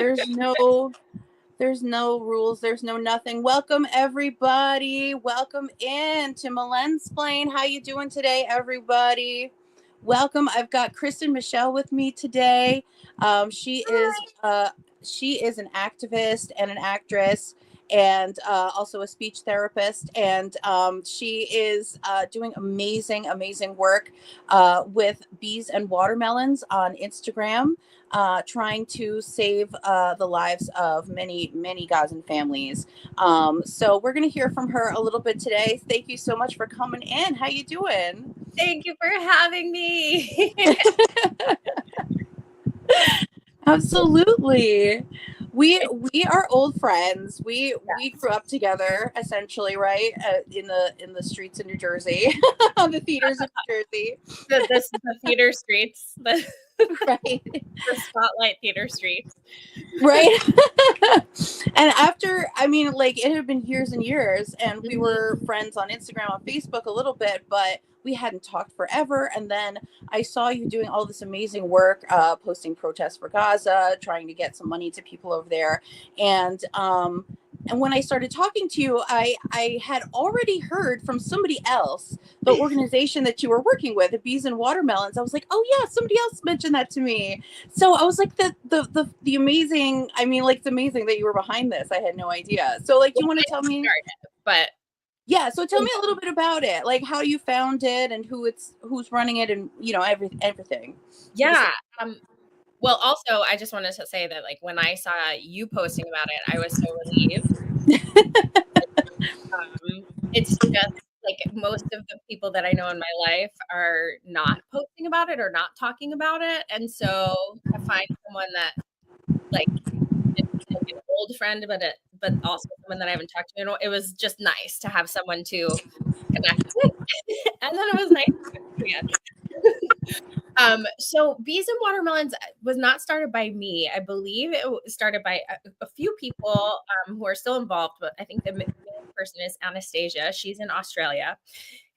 There's no rules. There's no nothing. Welcome everybody. Welcome in to Malensplain. How you doing today, everybody? Welcome. I've got Kristen Michelle with me today. She is an activist and an actress, and also a speech therapist. And she is doing amazing work with bees and watermelons on Instagram. Trying to save the lives of many Gazan families. So we're going to hear from her a little bit today. Thank you so much for coming in. How you doing? Thank you for having me. Absolutely. We are old friends. We grew up together, essentially, right? In the streets of New Jersey, on the theaters of New Jersey. The theater streets, right? The spotlight theater streets, right? And after, it had been years and years, and we were friends on Instagram, on Facebook a little bit, but we hadn't talked forever. And then I saw you doing all this amazing work, posting protests for Gaza, trying to get some money to people over there. And when I started talking to you, I had already heard from somebody else, the organization that you were working with, the Bees and Watermelons. I was like, oh yeah, somebody else mentioned that to me. So I was like, the amazing, it's amazing that you were behind this. I had no idea. So you want to tell me? But yeah, so tell me a little bit about it, like how you found it and who's running it, and everything. Yeah. Well, also, I just wanted to say that when I saw you posting about it, I was so relieved. It's just most of the people that I know in my life are not posting about it or not talking about it, and so to find someone that an old friend, but also someone that I haven't talked to, it was just nice to have someone to connect with. And then it was nice to again. So Bees and Watermelons was not started by me. I believe it was started by a few people who are still involved, but I think the main person is Anastasia. She's in Australia.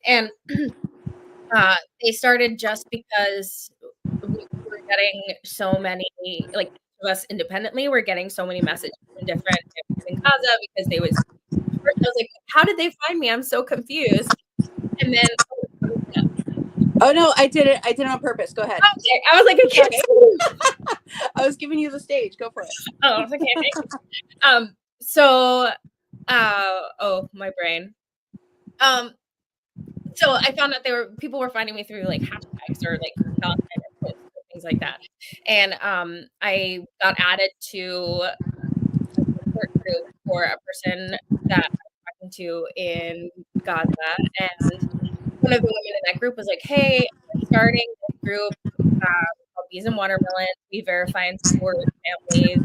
And they started just because we were getting so many, us independently, we're getting so many messages from different in Gaza, because I was like, how did they find me? I'm so confused. And then oh no, I did it on purpose. Go ahead. Okay. I was like, okay. I was giving you the stage. Go for it. Oh, okay. So my brain. So I found that people were finding me through hashtags or things like that. And I got added to a support group for a person that I'm talking to in Gaza. And one of the women in that group was like, hey, I'm starting this group called Bees and Watermelons. We verify and support families.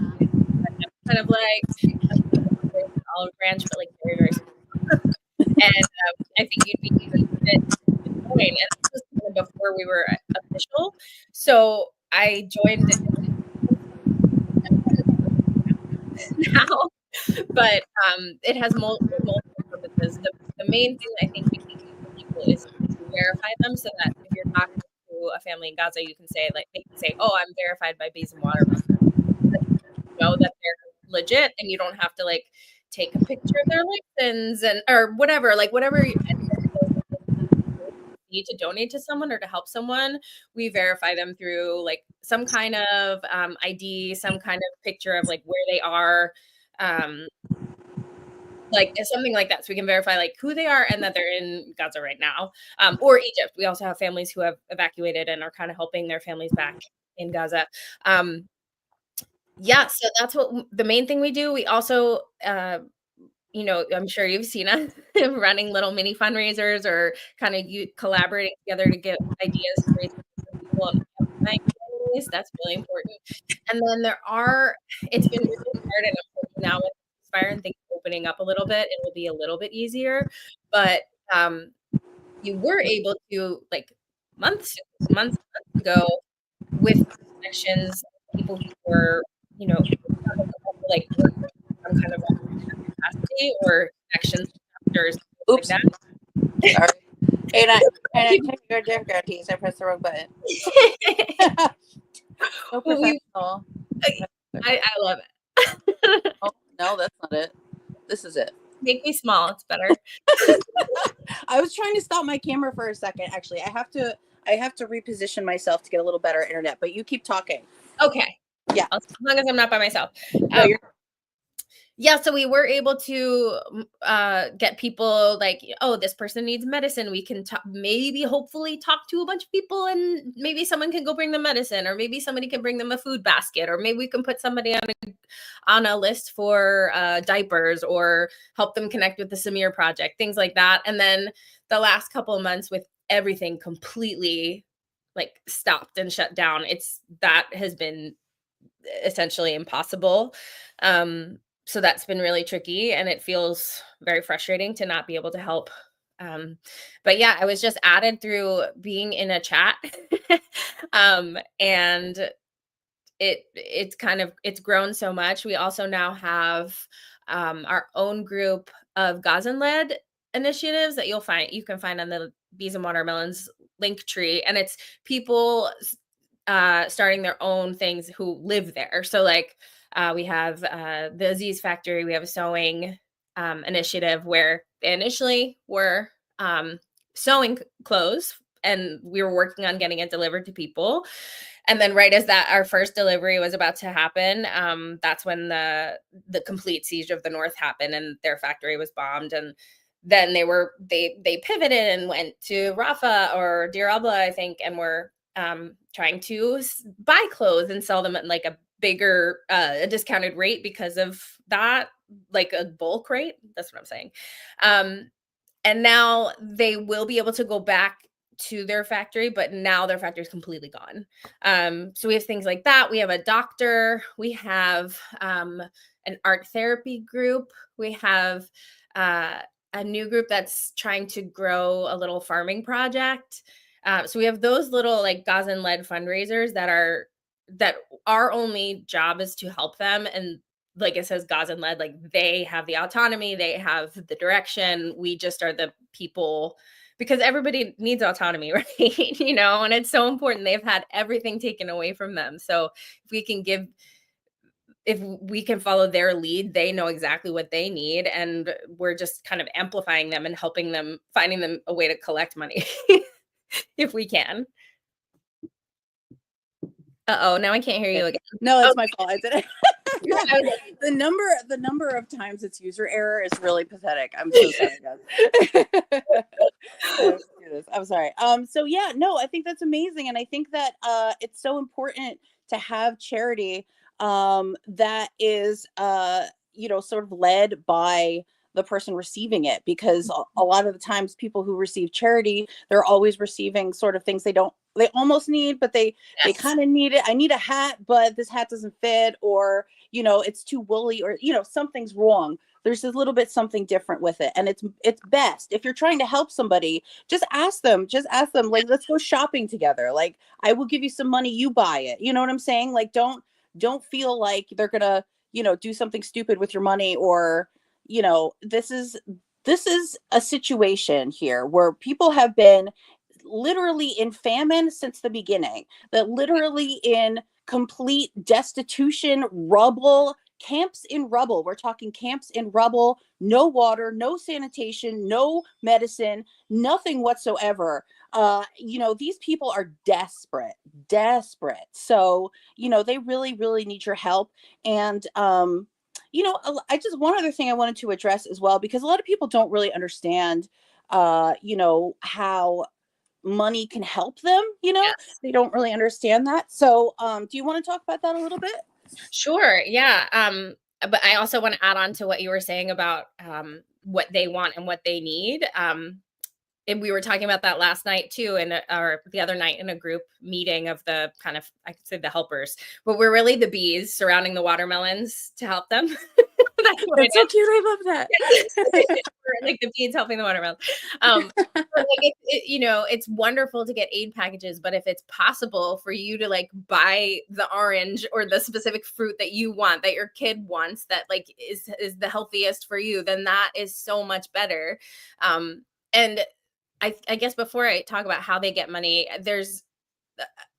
Kind of olive branch, but very, very small. And I think you'd be even fit to join. And this was before we were official. So I joined now, but it has multiple purposes. The main thing I think we can do for people is to verify them, so that if you're talking to a family in Gaza, you can say they can say, "Oh, I'm verified by Bees and Watermelons." Know that they're legit, and you don't have to take a picture of their license or whatever, whatever you need to donate to someone or to help someone. We verify them through some kind of ID, some kind of picture of where they are, something like that, so we can verify who they are and that they're in Gaza right now, or Egypt. We also have families who have evacuated and are kind of helping their families back in Gaza. Yeah, so that's what the main thing we do. We also, I'm sure you've seen us running little mini fundraisers or kind of collaborating together to get ideas to raise people and families. That's really important. And then it's been really hard, and now with Inspire and things opening up a little bit, it will be a little bit easier. But you were able to months ago with connections, people who were some kind of capacity or connections. Oops. Like that. Sorry. And I checked your difficulties. I pressed the wrong button. So professional. I love it. No, that's not it. This is it. Make me small. It's better. I was trying to stop my camera for a second. Actually, I have to reposition myself to get a little better internet. But you keep talking. Okay. Yeah. As long as I'm not by myself. No, you're Yeah, so we were able to get people like, oh, this person needs medicine. We can maybe hopefully talk to a bunch of people, and maybe someone can go bring them medicine, or maybe somebody can bring them a food basket, or maybe we can put somebody on a list for diapers, or help them connect with the Samir Project, things like that. And then the last couple of months, with everything completely like stopped and shut down, that has been essentially impossible. So that's been really tricky, and it feels very frustrating to not be able to help. But yeah, I was just added through being in a chat. And it's grown so much. We also now have our own group of Gazan-led initiatives that you can find on the Bees and Watermelons link tree, and it's people starting their own things who live there. So like we have the Aziz Factory, we have a sewing initiative where they initially were sewing clothes, and we were working on getting it delivered to people. And then right as that our first delivery was about to happen, that's when the complete siege of the North happened, and their factory was bombed. And then they pivoted and went to Rafah or Deir Abla, I think, and were trying to buy clothes and sell them at like a bigger a discounted rate because of that, like a bulk rate. That's what I'm saying. And now they will be able to go back to their factory, but now their factory is completely gone. So we have things like that. We have a doctor. We have an art therapy group. We have a new group that's trying to grow a little farming project. So we have those little like Gazan-led fundraisers that our only job is to help them. And like it says, Gazan-led, like they have the autonomy, they have the direction. We just are the people, because everybody needs autonomy, right? And it's so important. They've had everything taken away from them. So if we can follow their lead, they know exactly what they need. And we're just kind of amplifying them and helping them, finding them a way to collect money if we can. Uh-oh, now I can't hear you again. No, it's my fault. I did it. Okay. The number of times it's user error is really pathetic. I'm so sorry, guys. I'm sorry. So yeah, no, I think that's amazing, and I think that it's so important to have charity that is sort of led by the person receiving it, because a lot of the times people who receive charity, they're always receiving sort of things they almost need, but they kind of need it. I need a hat, but this hat doesn't fit, or it's too woolly, or something's wrong. There's a little bit something different with it, and it's best if you're trying to help somebody, just ask them, like, let's go shopping together, like I will give you some money, you buy it, you know what I'm saying? Like don't feel like they're gonna do something stupid with your money, or this is a situation here where people have been literally in famine since the beginning, that literally in complete destitution, rubble, camps in rubble. We're talking camps in rubble, no water, no sanitation, no medicine, nothing whatsoever. These people are desperate. So, they really, really need your help. And, I just, one other thing I wanted to address as well, because a lot of people don't really understand, how money can help them, Yes. they don't really understand that. So do you want to talk about that a little bit? Sure. Yeah. But I also want to add on to what you were saying about what they want and what they need. And we were talking about that last night too, or the other night in a group meeting of the kind of, I could say, the helpers, but we're really the bees surrounding the watermelons to help them. That's so cute. I love that. Like the bees helping the watermelon. Like it's wonderful to get aid packages, but if it's possible for you to like buy the orange or the specific fruit that you want, that your kid wants, that like is the healthiest for you, then that is so much better. And I guess before I talk about how they get money, there's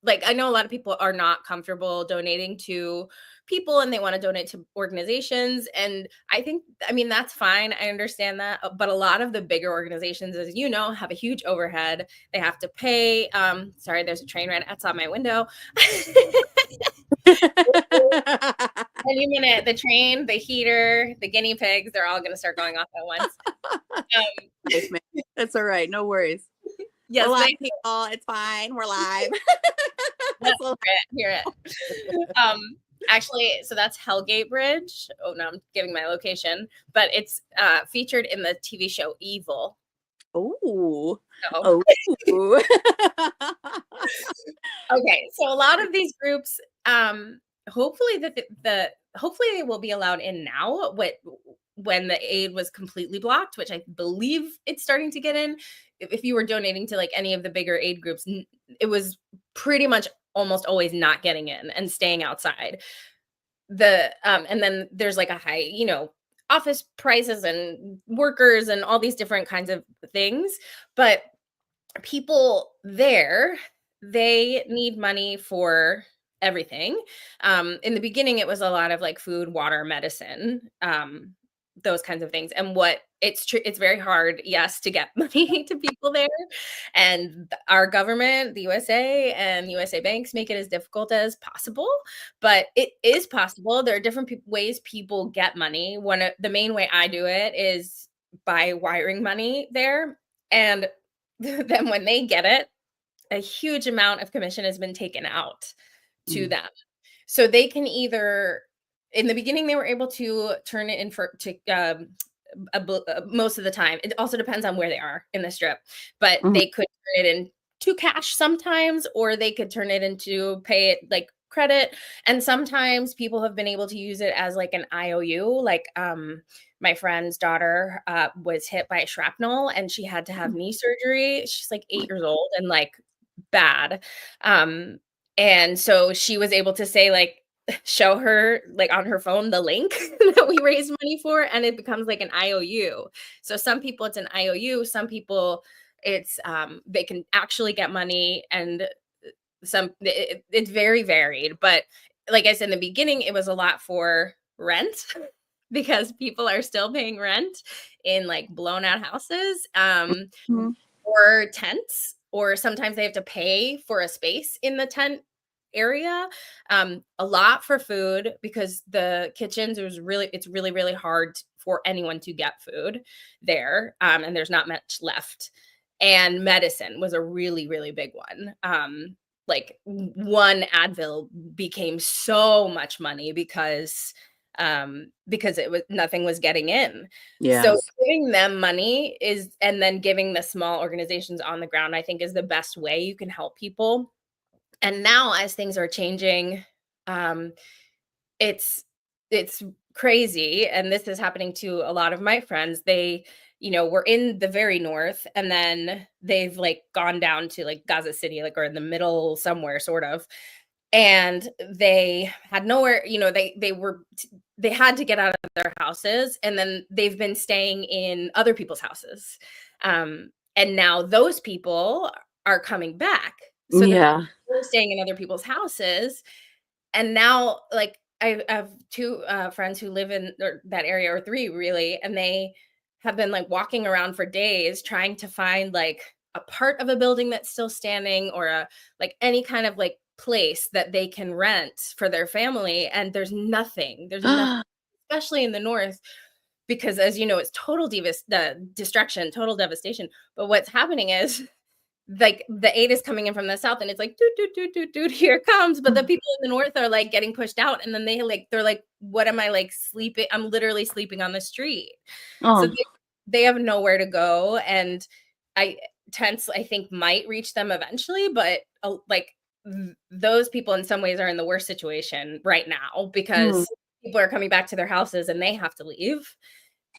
like, I know a lot of people are not comfortable donating to people and they want to donate to organizations. And I mean, that's fine. I understand that. But a lot of the bigger organizations, as you know, have a huge overhead. They have to pay. Sorry, there's a train right outside my window. Any minute, the train, the heater, the guinea pigs, they're all going to start going off at once. Nice, man. That's all right. No worries. Yes, we're live, people. It's fine. We're live. Hear it. Actually, so that's Hellgate Bridge. Oh no, I'm giving my location, but it's featured in the TV show Evil. Ooh. So. Ooh. Okay, so a lot of these groups, hopefully hopefully they will be allowed in now. When the aid was completely blocked, which I believe it's starting to get in. If you were donating to like any of the bigger aid groups, it was pretty much almost always not getting in and staying outside. And then there's like a high, office prices and workers and all these different kinds of things. But people there, they need money for everything. In the beginning, it was a lot of like food, water, medicine, those kinds of things. And it's very hard, yes, to get money to people there. And our government, the USA and USA banks make it as difficult as possible, but it is possible. There are different ways people get money. The main way I do it is by wiring money there. And then when they get it, a huge amount of commission has been taken out to them. So they can either, in the beginning, they were able to turn it in most of the time. It also depends on where they are in the strip, but they could turn it into cash sometimes, or they could turn it into pay it like credit. And sometimes people have been able to use it as like an IOU. Like my friend's daughter was hit by a shrapnel and she had to have knee surgery. She's like 8 years old and like bad. And so she was able to say like, show her like on her phone the link that we raised money for, and it becomes like an IOU. So some people it's an IOU, some people it's they can actually get money, and it's very varied. But like I said in the beginning, it was a lot for rent because people are still paying rent in like blown out houses, or tents, or sometimes they have to pay for a space in the tent area. A lot for food because the kitchens, it's really, really hard for anyone to get food there. And there's not much left. And medicine was a really, really big one. Like one Advil became so much money because nothing was getting in. Yeah. So giving them money and then giving the small organizations on the ground, I think, is the best way you can help people. And now as things are changing, it's crazy. And this is happening to a lot of my friends. They, were in the very north, and then they've like gone down to like Gaza City, like, or in the middle somewhere sort of. And they had nowhere, they had to get out of their houses, and then they've been staying in other people's houses. And now those people are coming back. So they're staying in other people's houses. And now, like, I have two friends who live in that area, or three really, and they have been like walking around for days trying to find like a part of a building that's still standing, or like any kind of like place that they can rent for their family. And there's nothing, especially in the north, because as you know, it's total destruction, total devastation. But what's happening is like the aid is coming in from the south, and it's like doot, here it comes. But the people in the north are like getting pushed out, and then they're like, what am I like sleeping? I'm literally sleeping on the street. So they have nowhere to go. And tents, I think, might reach them eventually, but like those people in some ways are in the worst situation right now, because people are coming back to their houses and they have to leave.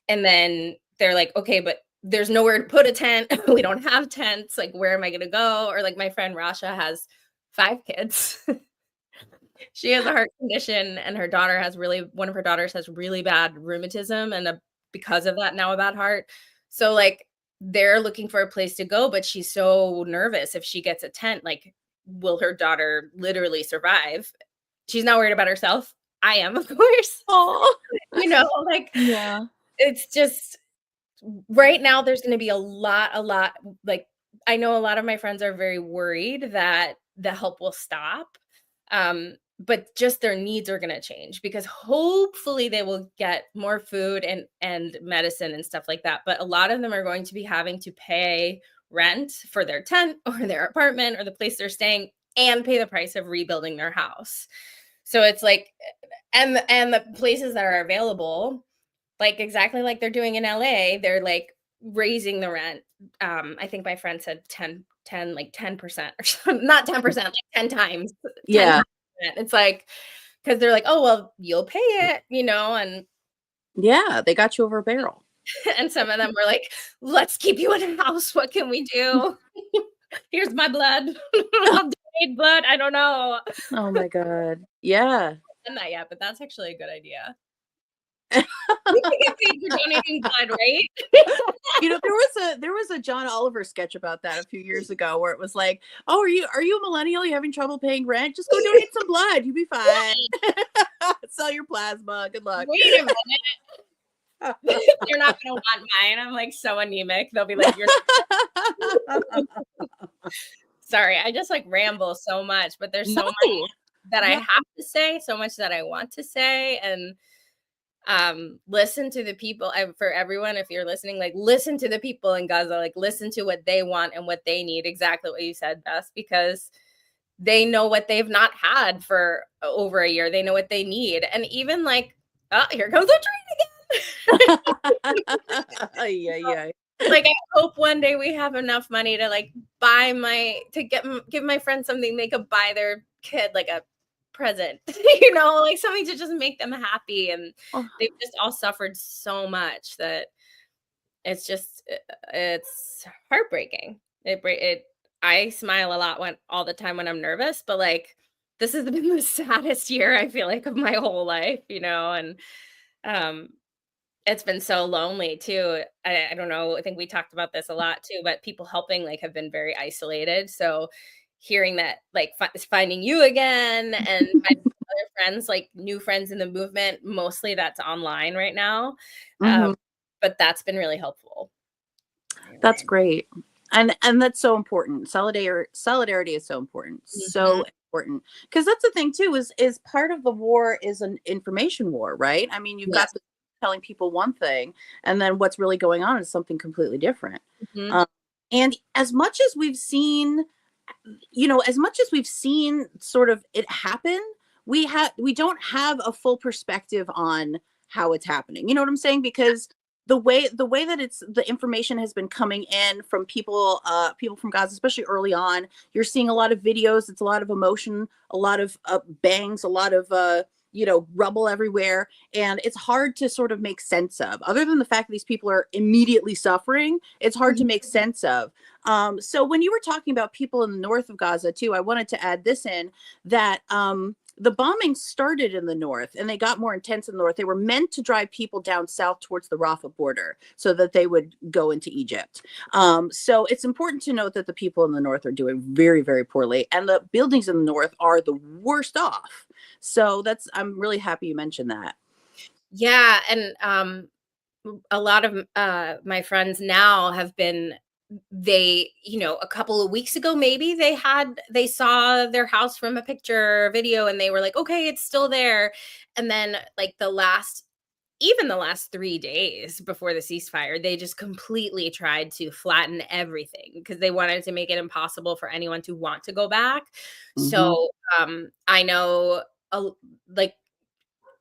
And then they're like, okay, but there's nowhere to put a tent. We don't have tents. Like, where am I going to go? Or like my friend Rasha has 5 kids. She has a heart condition, and one of her daughters has really bad rheumatism, and because of that now a bad heart. So like they're looking for a place to go, but she's so nervous if she gets a tent, like, will her daughter literally survive? She's not worried about herself. I am, of course. Oh, You know, like, yeah. it's just right now there's going to be a lot like I know a lot of my friends are very worried that the help will stop. But just their needs are going to change because hopefully they will get more food and medicine and stuff like that. But a lot of them are going to be having to pay rent for their tent or their apartment or the place they're staying and pay the price of rebuilding their house. So it's like and the places that are available, like exactly like they're doing in LA, they're like raising the rent. I think my friend said 10 like 10% or something, not 10%, like 10 times, 10 Yeah. times rent. It's like, because they're like, oh, well, you'll pay it, and Yeah. They got you over a barrel. and some of them were like, let's keep you in a house. What can we do? Here's my blood. I'll donate blood. I don't know. Oh my God. Yeah. Done that yet, but that's actually a good idea. We can get paid for donating blood, right? There was a John Oliver sketch about that a few years ago where it was like, "Oh, are you a millennial? You having trouble paying rent? Just go donate some blood. You'll be fine. Sell your plasma. Good luck." Wait a minute. You're not gonna want mine. I'm like so anemic. They'll be like, you're sorry. I just like ramble so much, but there's so No, much that I no. have to say, so much that I want to say. And listen to the people. For everyone, if you're listening, like listen to the people in Gaza, like listen to what they want and what they need. Exactly what you said, Bess, because they know what they've not had for over a year. They know what they need. And even like, oh, here comes a train again. Yeah, yeah. Like, I hope one day we have enough money to like give my friends something they could buy their kid, like a present, like something to just make them happy. And Oh, they've just all suffered so much that it's heartbreaking. I smile a lot all the time when I'm nervous, but like this has been the saddest year I feel like of my whole life, and um it's been so lonely too. I don't know. I think we talked about this a lot too, but people helping like have been very isolated. So hearing that, like finding you again and finding other friends, like new friends in the movement, mostly that's online right now. Um, mhm. but that's been really helpful. That's great. And that's so important. Solidarity is so important. Mhm. So important. Because that's the thing too, is part of the war is an information war, right? I mean, you've got Yes. the telling people one thing, and then what's really going on is something completely different. Mhm. Um, and as much as we've seen, as much as we've seen sort of it happen, we don't have a full perspective on how it's happening. You know what I'm saying? Because the way that it's the information has been coming in from people from Gaza, especially early on, you're seeing a lot of videos. It's a lot of emotion, a lot of bangs, a lot of rubble everywhere, and it's hard to sort of make sense of. Other than the fact that these people are immediately suffering, it's hard to Mhm. make sense of. So when you were talking about people in the north of Gaza too, I wanted to add this in that the bombings started in the north and they got more intense in the north. They were meant to drive people down south towards the Rafah border so that they would go into Egypt. So it's important to note that the people in the north are doing very, very poorly, and the buildings in the north are the worst off. So I'm really happy you mentioned that. Yeah, and a lot of my friends now have been a couple of weeks ago maybe they saw their house from a picture or video and they were like, okay, it's still there. And then like the last 3 days before the ceasefire, they just completely tried to flatten everything because they wanted to make it impossible for anyone to want to go back. Hmm. So I know a, like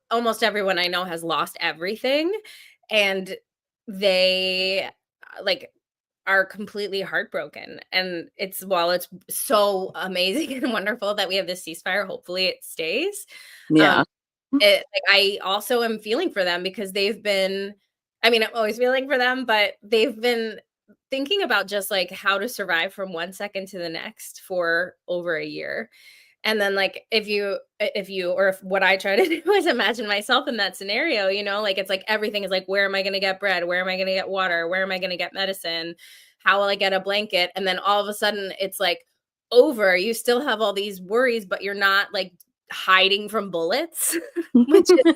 almost everyone I know has lost everything, and they like are completely heartbroken. And while it's so amazing and wonderful that we have this ceasefire, hopefully it stays. Um, Yeah. I also am feeling for them because I mean, I'm always feeling for them, but they've been thinking about just like how to survive from one second to the next for over a year. And then like if what I try to do is imagine myself in that scenario, like it's like everything is like, where am I going to get bread? Where am I going to get water? Where am I going to get medicine? How will I get a blanket? And then all of a sudden it's like over. You still have all these worries, but you're not like hiding from bullets, which is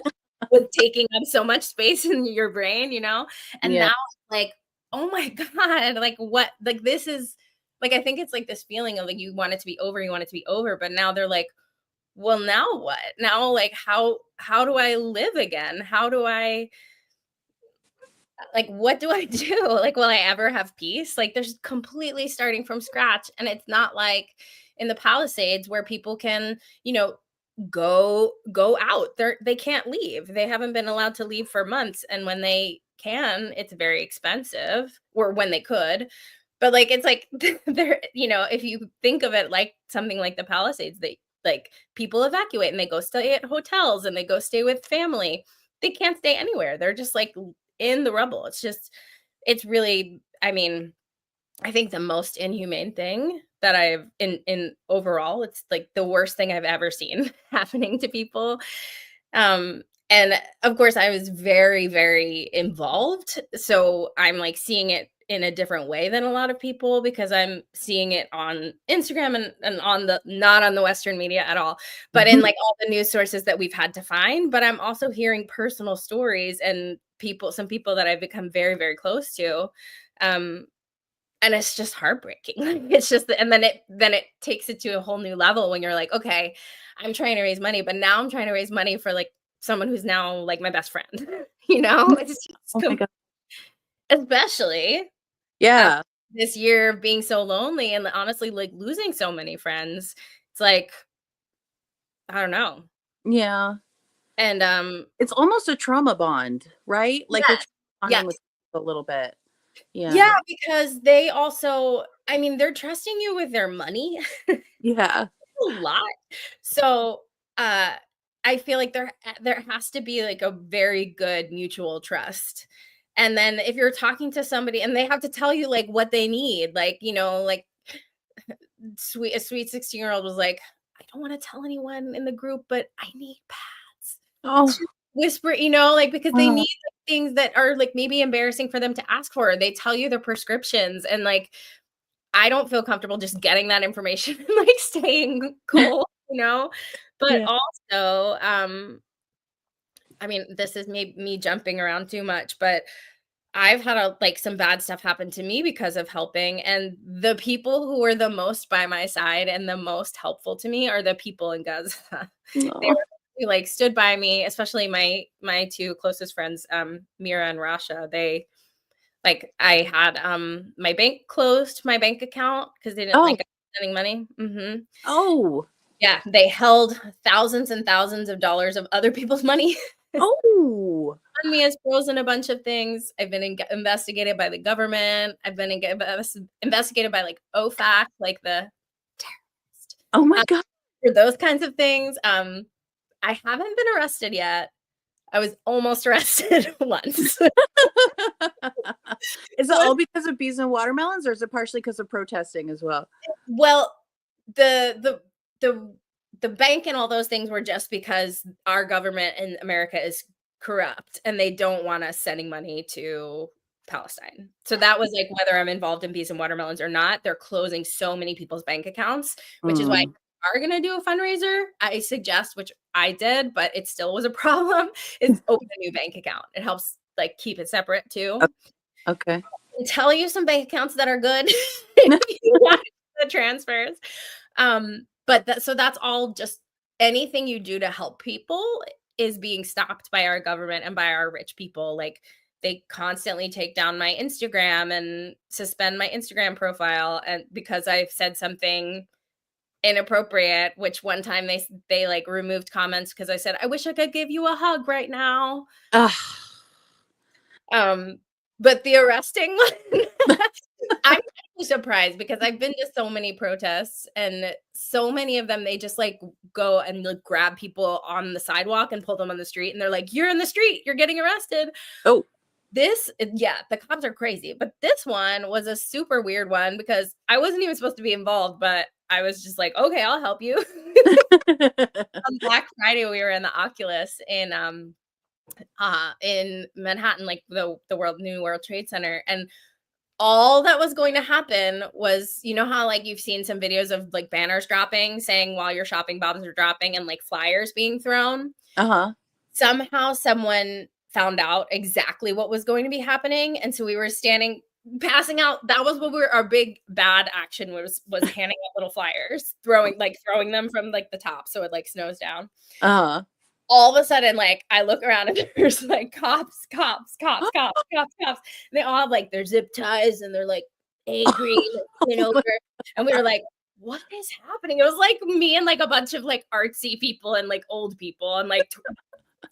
was taking up so much space in your brain, you know? And Yeah. now, like, oh my God, like what, like this is like, I think it's like this feeling of like you want it to be over, you want it to be over, but now they're like, well, now what? Now, like, how do I live again? How do I like what do I do? Like, will I ever have peace? Like, there's completely starting from scratch. And it's not like in the Palisades where people can, you know, go out. They can't leave. They haven't been allowed to leave for months. And when they can, it's very expensive, or when they could. But like it's like they're, you know, if you think of it like something like the Palisades, they like people evacuate and they go stay at hotels and they go stay with family. They can't stay anywhere. They're just like in the rubble. It's just it's really, I mean, I think the most inhumane thing that I've in overall, it's like the worst thing I've ever seen happening to people. And of course I was very, very involved. So I'm like seeing it in a different way than a lot of people because I'm seeing it on Instagram and on the not on the Western media at all, but in Mhm. like all the news sources that we've had to find. But I'm also hearing personal stories and some people that I've become very, very close to. Um, and it's just heartbreaking. Like, it's just and then it takes it to a whole new level when you're like, "Okay, I'm trying to raise money, but now I'm trying to raise money for, like, someone who's now, like, my best friend." You know? It's just Oh my God. especially after Yeah. this year of being so lonely and honestly, like, losing so many friends. It's like, I don't know. Yeah. And, It's almost a trauma bond, right? Like you're yes, bonding with yes. a little bit. Yeah, Yeah. because they also, I mean, they're trusting you with their money. Yeah. A lot. So, uh, I feel like there has to be, like, a very good mutual trust. And then if you're talking to somebody and they have to tell you, like, what they need, like, you know, like, a sweet 16-year-old was like, "I don't wanna tell anyone in the group, but I need pads." Oh. To whisper, you know, like, because they Oh. need, like, things that are, like, maybe embarrassing for them to ask for. They tell you their prescriptions, and, like, I don't feel comfortable just getting that information and, like, staying cold, you know? But Yeah. also, I mean, this is me jumping around too much, but I've had like, some bad stuff happen to me because of helping, and the people who were the most by my side and the most helpful to me are the people in Gaza. They No. were who, like, stood by me, especially my 2 closest friends, Mira and Rasha. They like, I had, my bank closed my bank account because they didn't Oh. think I was sending money. Mhm. Oh. Yeah, they held thousands and thousands of dollars of other people's money Oh. on me, has frozen a bunch of things. I've been investigated by the government. I've been investigated by, like, OFAC, like the terrorist, Oh my um, God. for those kinds of things. I haven't been arrested yet. I was almost arrested once. Is it So all because of bees and watermelons, or is it partially because of protesting as well? well, the the the the bank and all those things were just because our government in America is corrupt and they don't want us sending money to Palestine. So that was like whether I'm involved in peas and watermelons or not, they're closing so many people's bank accounts, which is why Mm. are going to do a fundraiser. I suggest, which I did, but it still was a problem, is open a new bank account. It helps like keep it separate O too. okay. And tell you some bank accounts that are good if you want the transfers. But so that's all just anything you do to help people is being stopped by our government and by our rich people. Like they constantly take down my Instagram and suspend my Instagram profile and because I've said something inappropriate, which one time they like removed comments because I said, I wish I could give you a hug right now. Ugh. Um, but the arresting one, I'm actually surprised because I've been to so many protests and so many of them, they just like go and like grab people on the sidewalk and pull them on the street. And they're like, you're in the street, you're getting arrested. Oh. Yeah, the cops are crazy. But this one was a super weird one because I wasn't even supposed to be involved, but I was just like, okay, I'll help you. On Black Friday, we were in the Oculus in Manhattan, like the New World Trade Center. And all that was going to happen was, you know how like you've seen some videos of like banners dropping saying while you're shopping, bobs are dropping, and like flyers being thrown. Uh-huh. Somehow someone found out exactly what was going to be happening. And so we were standing, passing out. That was what our big bad action was handing out little flyers, throwing them from like the top. So it like snows down. Uh-huh. All of a sudden, like I look around and there's like cops. And they all have like their zip ties and they're like angry, you know, and we were like, what is happening? It was like me and like a bunch of like artsy people and like old people and like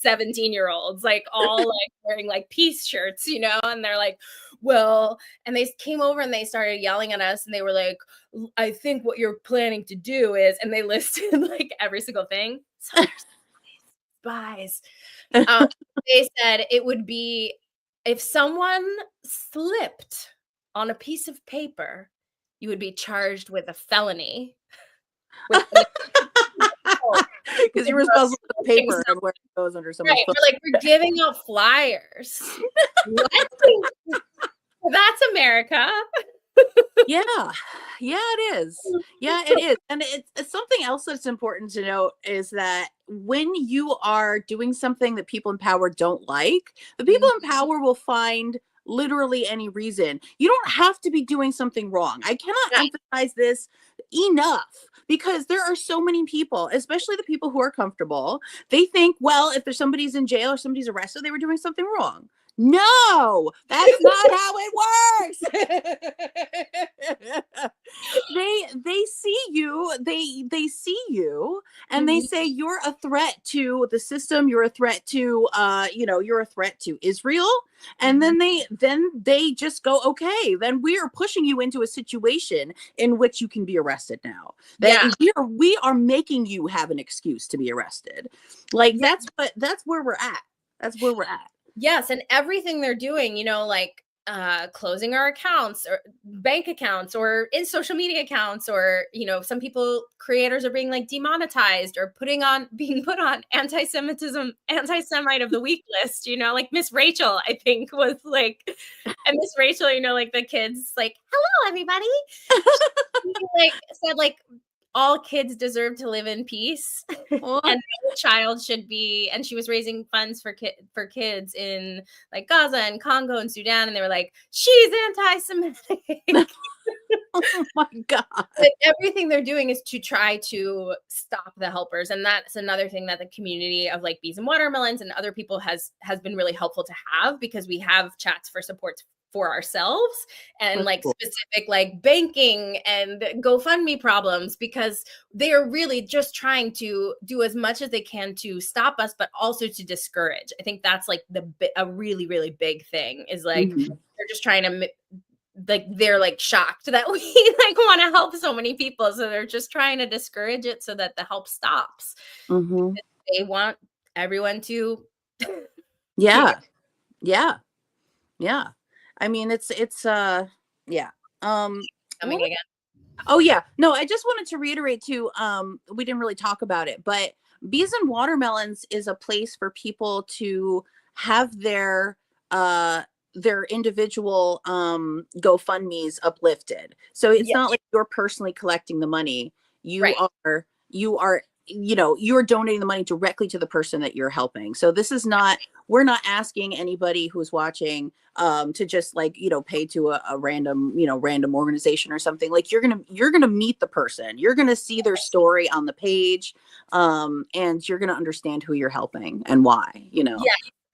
17-year-olds, like all like wearing like peace shirts, you know, and they're like, well, and they came over and they started yelling at us and they were like, I think what you're planning to do is, and they listed like every single thing. So spies. They said it would be if someone slipped on a piece of paper, you would be charged with a felony. Because you're responsible for the paper and where it goes under someone's foot. We're like, we're giving out flyers. What? That's America. Yeah, it is. Yeah, it is. And it's something else that's important to note is that when you are doing something that people in power don't like, the people in power will find literally any reason. You don't have to be doing something wrong. I cannot emphasize this enough because there are so many people, especially the people who are comfortable. They think, well, if there's somebody's in jail or somebody's arrested, they were doing something wrong. No, that's not how it works. They see you, they see you, and they say you're a threat to the system, you're a threat to you're a threat to Israel. And then they just go, okay, then we are pushing you into a situation in which you can be arrested now. That we are making you have an excuse to be arrested. Like that's where we're at. That's where we're at. Yes, and everything they're doing, you know, like closing our accounts or bank accounts or in social media accounts, or, you know, some creators are being like demonetized or being put on anti-Semite of the week list, you know, like Miss Rachel, I think was like, and Miss Rachel, you know, like the kids like, hello, everybody. Like said like, all kids deserve to live in peace, and no child should be. And she was raising funds for kids in like Gaza and Congo and Sudan, and they were like, she's anti-Semitic. Oh my God! But everything they're doing is to try to stop the helpers, and that's another thing that the community of like Bees and Watermelons and other people has been really helpful to have, because we have chats for support for ourselves and like specific like banking and GoFundMe problems, because they are really just trying to do as much as they can to stop us, but also to discourage. I think that's like a really, really big thing is like they're just trying to like they're like shocked that we like want to help so many people, so they're just trying to discourage it so that the help stops. They want everyone to yeah. I mean, it's yeah. Coming again. Oh yeah. No, I just wanted to reiterate too, we didn't really talk about it, but Bees and Watermelons is a place for people to have their individual GoFundMes uplifted. So it's not like you're personally collecting the money. You are you're donating the money directly to the person that you're helping. So this is not, we're not asking anybody who's watching to just like, pay to a random organization or something. Like you're going to meet the person, you're going to see their story on the page, and you're going to understand who you're helping and why, Yeah.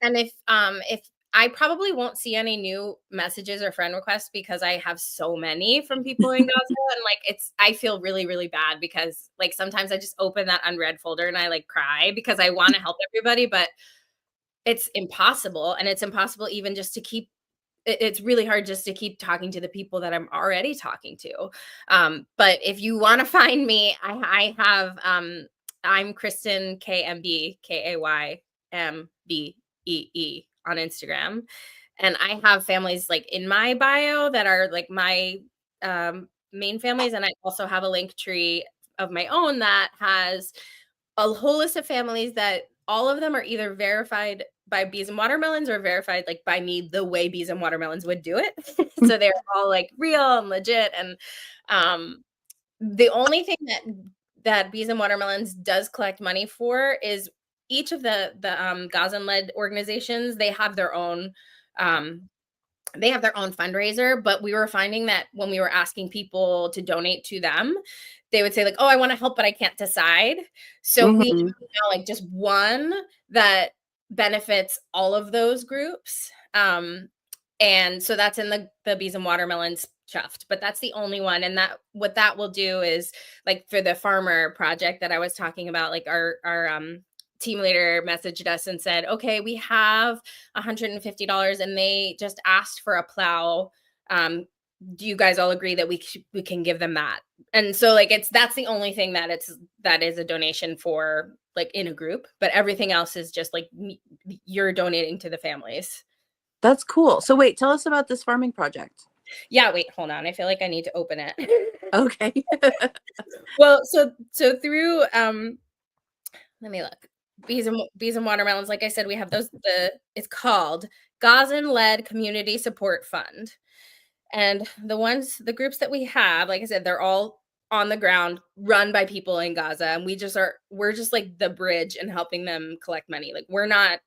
And if I probably won't see any new messages or friend requests because I have so many from people in Gaza. And like, I feel really, really bad because like sometimes I just open that unread folder and I like cry because I want to help everybody, but it's impossible. And it's impossible even just to keep, it's really hard just to keep talking to the people that I'm already talking to. But if you want to find me, I have, I'm Kristen KMB, KAYMBEE on Instagram. And I have families like in my bio that are like my main families. And I also have a link tree of my own that has a whole list of families that all of them are either verified by Bees and Watermelons or verified like by me the way Bees and Watermelons would do it. So they're all like real and legit. And the only thing that Bees and Watermelons does collect money for is each of the Gazan-led organizations, they have their own fundraiser, but we were finding that when we were asking people to donate to them, they would say like, oh, I want to help, but I can't decide. So we have now like just one that benefits all of those groups. And so that's in the Bees and Watermelons chuffed, but that's the only one. And that what that will do is like for the farmer project that I was talking about, like our team leader messaged us and said, okay, we have $150 and they just asked for a plow. Do you guys all agree that we can give them that? And so like that's the only thing that is a donation for like in a group, but everything else is just like you're donating to the families. That's cool. So wait, tell us about this farming project. Yeah, wait, hold on. I feel like I need to open it. Okay. Well, so through let me look. Bees and Watermelons, like I said, we have those it's called Gazan-led Community Support Fund. And the groups that we have, like I said, they're all on the ground, run by people in Gaza, and we're just like the bridge and helping them collect money. Like we're not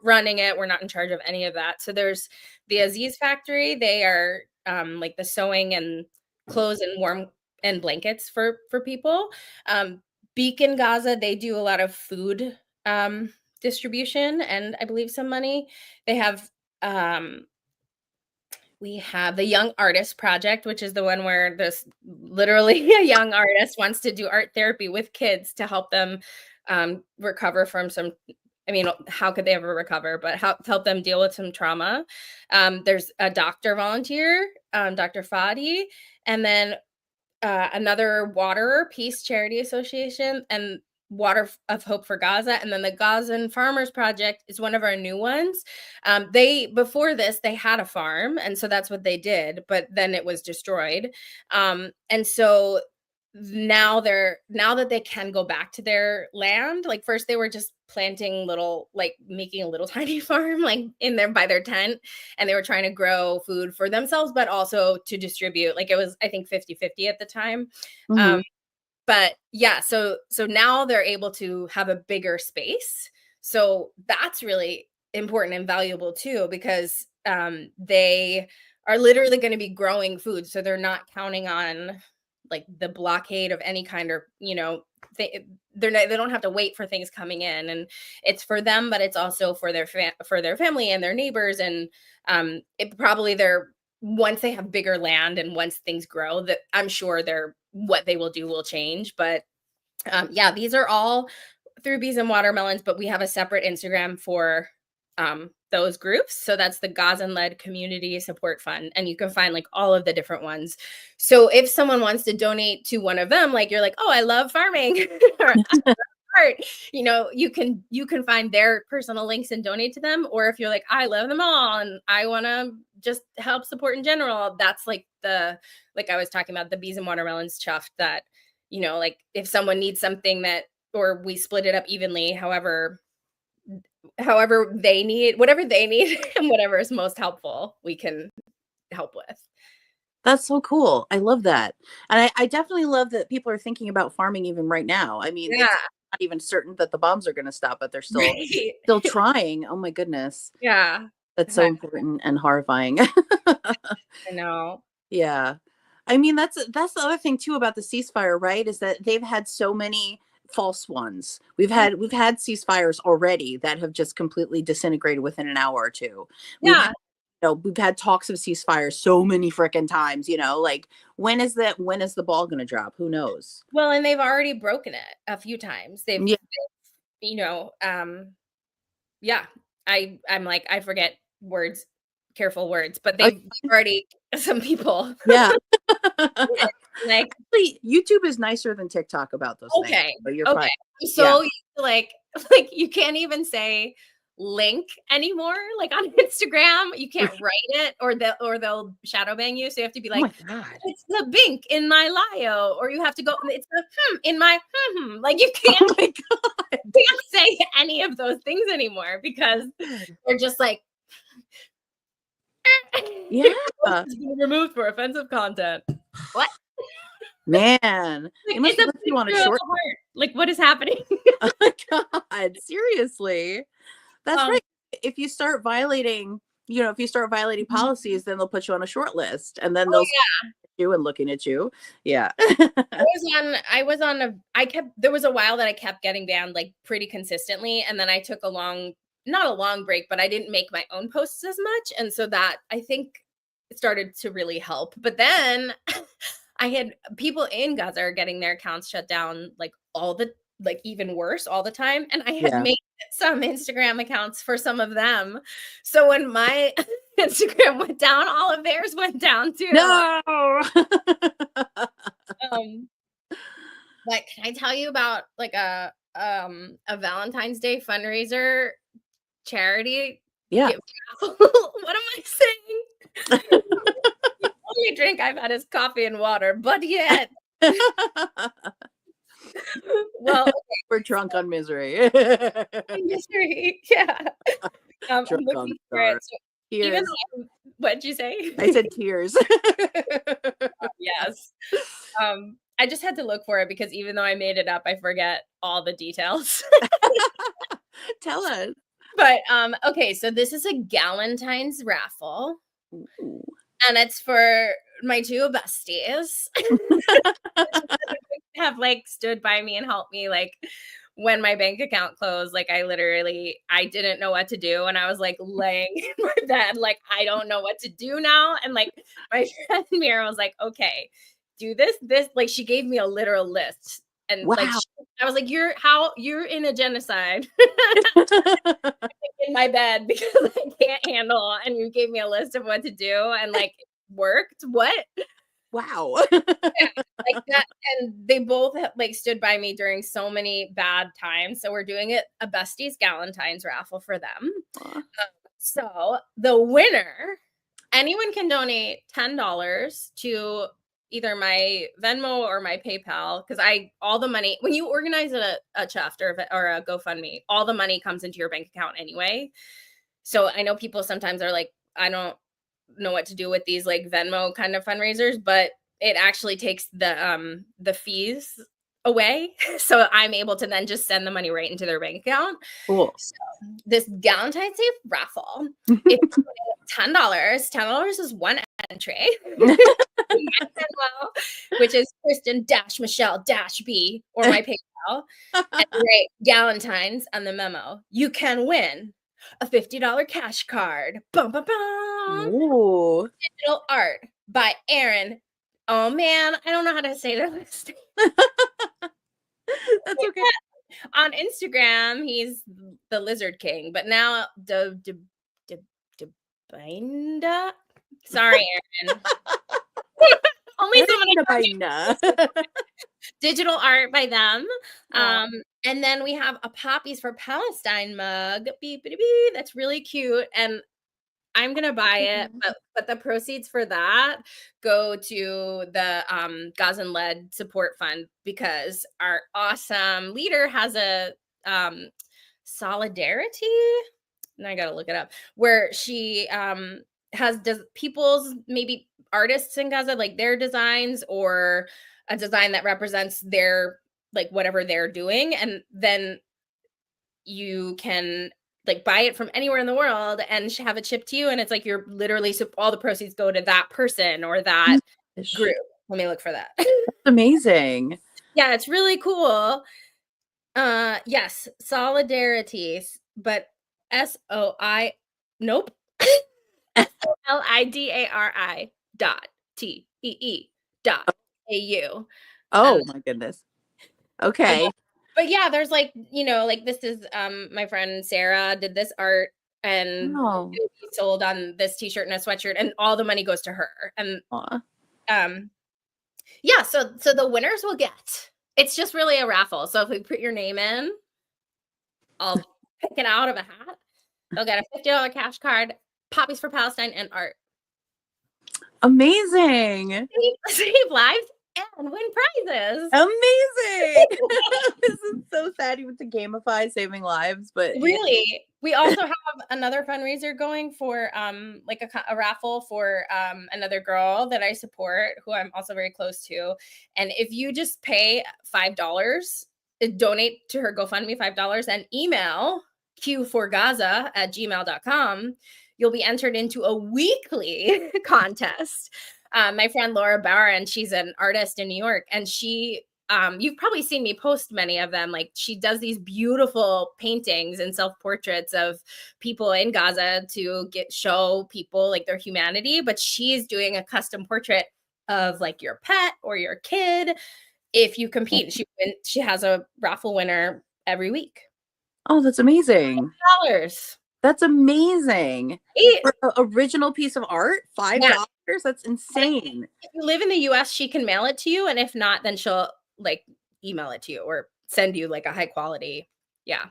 running it, we're not in charge of any of that. So there's the Aziz factory. They are like the sewing and clothes and warm and blankets for people. Beacon Gaza, they do a lot of food distribution and I believe some money. They have we have the Young Artist Project, which is the one where this literally a young artist wants to do art therapy with kids to help them recover from some. I mean, how could they ever recover? But help them deal with some trauma. There's a doctor volunteer, Dr. Fadi, and then another Water Peace Charity Association, and Water of Hope for Gaza, and then the Gazan Farmers Project is one of our new ones. Before this they had a farm, and so that's what they did, but then it was destroyed. And so now that they can go back to their land, like first they were just planting little, like making a little tiny farm like in there by their tent, and they were trying to grow food for themselves but also to distribute. Like it was I think 50-50 at the time. But yeah, so now they're able to have a bigger space. So that's really important and valuable too, because they are literally going to be growing food. So they're not counting on like the blockade of any kind, or, they don't have to wait for things coming in, and it's for them, but it's also for their family and their neighbors. And once they have bigger land and once things grow, that I'm sure what they will do will change. But yeah, these are all through Bees and Watermelons, but we have a separate Instagram for those groups. So that's the Gazan-led Community Support Fund, and you can find like all of the different ones. So if someone wants to donate to one of them, like you're like, oh, I love farming or I love art, you can find their personal links and donate to them. Or if you're like, I love them all and I want to just help support in general, that's like like I was talking about, the Bees and Watermelons chuffed, that like if someone needs something or we split it up evenly, however they need, whatever they need and whatever is most helpful, we can help with. That's so cool. I love that. And I definitely love that people are thinking about farming even right now. I mean, Yeah. It's not even certain that the bombs are going to stop, but they're still trying. Oh my goodness. Yeah. That's so important and horrifying. I know. Yeah. I mean, that's the other thing too about the ceasefire, right? Is that they've had so many false ones. We've had ceasefires already that have just completely disintegrated within an hour or two. Yeah. We've had talks of ceasefire so many freaking times, like when is the ball going to drop? Who knows? Well, and they've already broken it a few times. I'm like, I forget careful words, but they've already, some people. Yeah. Like, actually, YouTube is nicer than TikTok about those things. Okay. So you're fine. So like you can't even say link anymore. Like on Instagram, you can't write it, or they'll shadow ban you. So you have to be like, oh my God. it's the bink in my bio, or you have to go, it's the in my like you Oh can't, my God. can't say any of those things anymore because they're just like, yeah, it's been removed for offensive content. What? man, Like, it must it's a put you on a picture of short. a heart. Like, what is happening? Oh my God, seriously. That's right. If you start violating, if you start violating policies, then they'll put you on a short list, and then they'll start you and looking at you. Yeah. There was a while that I kept getting banned like pretty consistently. And then I took not a long break, but I didn't make my own posts as much. And so that I think it started to really help. But then I had people in Gaza are getting their accounts shut down like even worse all the time. And I had made some Instagram accounts for some of them. So when my Instagram went down, all of theirs went down too. No. Like, can I tell you about like a Valentine's Day fundraiser charity? Yeah. What am I saying? The only drink I've had is coffee and water, but yet. Well, okay. We're drunk on misery. Misery, yeah. I'm looking for it. So even though what'd you say? I said tears. Yes. I just had to look for it because even though I made it up, I forget all the details. Tell us. But okay, so this is a Galentine's raffle. Ooh. And it's for my two besties. Have like stood by me and helped me like when my bank account closed. Like I didn't know what to do, and I was like laying in my bed like I don't know what to do now. And like my friend Mira was like, okay, do this like she gave me a literal list. And wow. like I was like, you're in a genocide in my bed because I can't handle, and you gave me a list of what to do, and like it worked. What? Wow. Yeah, like that. And they both like stood by me during so many bad times. So we're doing a besties Galentine's raffle for them. So the winner, anyone can donate $10 to either my Venmo or my PayPal, because all the money, when you organize a chest or a GoFundMe, all the money comes into your bank account anyway. So I know people sometimes are like, I don't know what to do with these like Venmo kind of fundraisers, but it actually takes the fees away. So I'm able to then just send the money right into their bank account. Cool. So this Galentine's Day raffle, if $10 is one entry, which is Kristen-Michelle-B or my PayPal, and write Galentine's on the memo. You can win a $50 cash card. Bum, bum, bum. Ooh. Digital art by Aaron. Oh man, I don't know how to say this. That's okay. On Instagram, he's the Lizard King, but now Binda. Sorry, Aaron. Only someone digital art by them. And then we have a Poppies for Palestine mug. Beep, beep, beep. That's really cute. And I'm gonna buy it, but the proceeds for that go to the Gazan-led support fund, because our awesome leader has a solidarity. And I gotta look it up, where she does people's, maybe artists in Gaza, like their designs or a design that represents their like whatever they're doing, and then you can like buy it from anywhere in the world and have it shipped to you, and it's like you're literally, so all the proceeds go to that person or that group. Let me look for that. That's amazing. Yeah, it's really cool. Yes, solidarities, but SOI nope. SOLIDARI .TEE.AU. Oh my goodness. Okay. But yeah, there's like, like this is my friend Sarah did this art, and it sold on this t-shirt and a sweatshirt, and all the money goes to her. And yeah, so the winners will get, it's just really a raffle. So if we put your name in, I'll pick it out of a hat. They'll get a $50 cash card, Poppies for Palestine, and art. Amazing. Save lives and win prizes. Amazing. This is so sad even to gamify saving lives, but Really, we also have another fundraiser going for like a raffle for another girl that I support, who I'm also very close to. And if you just pay $5, donate to her GoFundMe $5, and email q4gaza@gmail.com, you'll be entered into a weekly contest. My friend Laura Barron, she's an artist in New York, and you've probably seen me post many of them. Like, she does these beautiful paintings and self-portraits of people in Gaza to show people like their humanity, but she's doing a custom portrait of like your pet or your kid. If you compete, she has a raffle winner every week. oh, that's amazing. $5. That's amazing. Right? For an original piece of art, $5? Yeah. That's insane. If you live in the US, she can mail it to you, and if not, then she'll like email it to you or send you like a high quality. Yeah.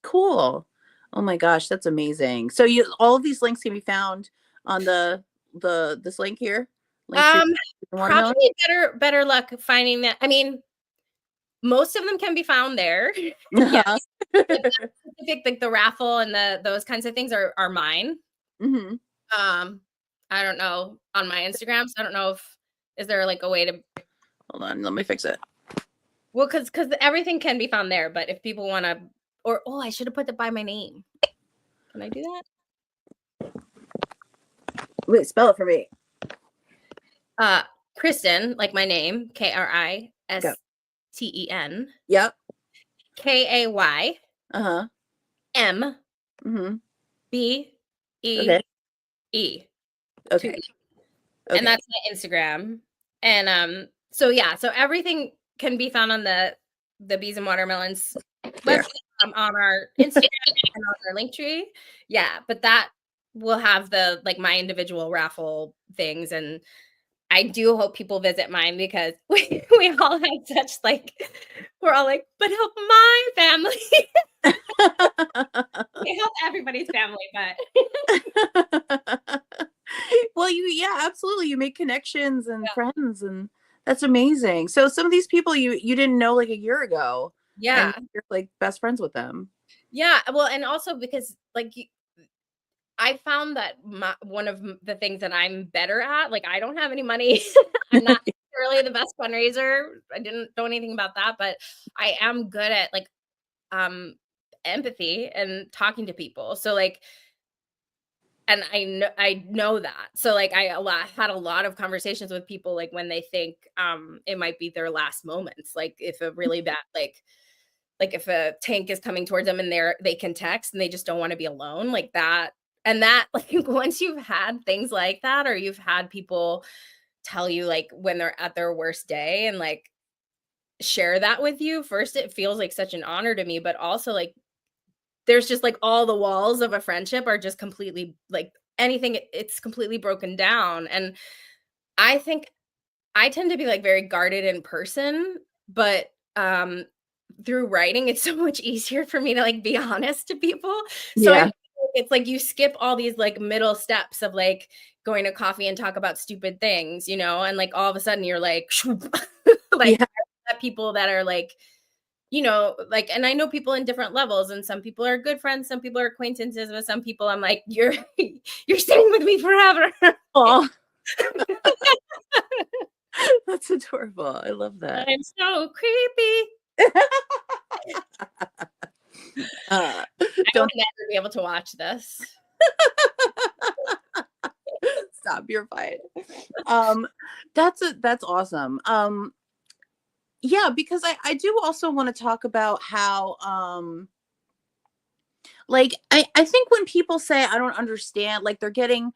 Cool. Oh my gosh, that's amazing. So all of these links can be found on this link here. Probably better luck finding that. I mean, most of them can be found there. Yeah. Specific, like the raffle and those kinds of things are mine. Mm-hmm. I don't know on my Instagram, so I don't know is there like a way to. Hold on, let me fix it. Well, because everything can be found there, but if people want to, I should have put it by my name. Can I do that? Wait, spell it for me. Kristen, like my name, Kristen. Yep. Kay. M. Mm-hmm. B. E. Okay. E. Okay. And that's my Instagram. And so everything can be found on the Bees and Watermelons website, on our Instagram and on our link tree. Yeah, but that will have the like my individual raffle things, and I do hope people visit mine, because we all have such like, we're all like, but help my family. We help everybody's family, but well, absolutely. You make connections and friends, and that's amazing. So some of these people you didn't know like a year ago. Yeah. And you're like best friends with them. Yeah. Well, and also because like I found that one of the things that I'm better at, like I don't have any money. I'm not really the best fundraiser. I didn't know anything about that, but I am good at like empathy and talking to people. So like, and I know that. So like I had a lot of conversations with people like when they think it might be their last moments. Like if a really bad like if a tank is coming towards them and they can text and they just don't want to be alone, like that. And that like once you've had things like that, or you've had people tell you like when they're at their worst day and like share that with you, first it feels like such an honor to me, but also like there's just like all the walls of a friendship are just completely like it's completely broken down. And I think I tend to be like very guarded in person, but through writing it's so much easier for me to like be honest to people. So it's like you skip all these like middle steps of like going to coffee and talk about stupid things, and like all of a sudden you're like like people that are like, like, and I know people in different levels, and some people are good friends, some people are acquaintances, with some people I'm like, you're staying with me forever. Oh, that's adorable. I love that. I'm so creepy. I will never be able to watch this. Stop, you're fine. That's awesome. Yeah, because I do also want to talk about how like I think when people say I don't understand, like they're getting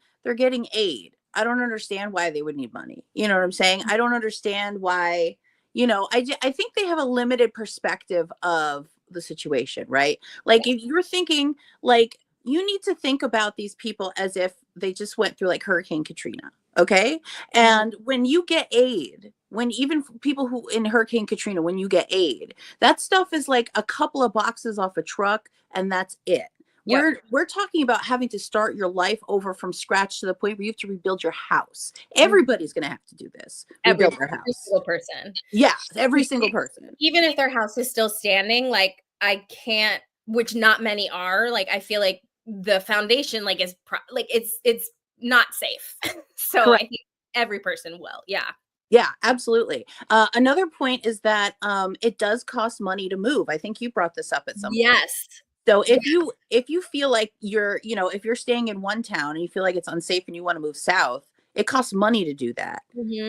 aid. I don't understand why they would need money. You know what I'm saying? I don't understand why, I think they have a limited perspective of the situation, right? Like if you're thinking like you need to think about these people as if they just went through like Hurricane Katrina. Okay. And when you get aid, when even people who in Hurricane Katrina, when you get aid, that stuff is like a couple of boxes off a truck and that's it. We're talking about having to start your life over from scratch to the point where you have to rebuild your house. Everybody's going to have to do this. Rebuild their Every house. single person. Yeah, every single person. Even if their house is still standing, like I can't, which not many are, like I feel like the foundation like is like it's not safe. So Correct. I think every person will. Yeah. Yeah, absolutely. Another point is that it does cost money to move. I think you brought this up at some point. Yes. So if you feel like you're, you know, if you're staying in one town and you feel like it's unsafe and you want to move south, it costs money to do that.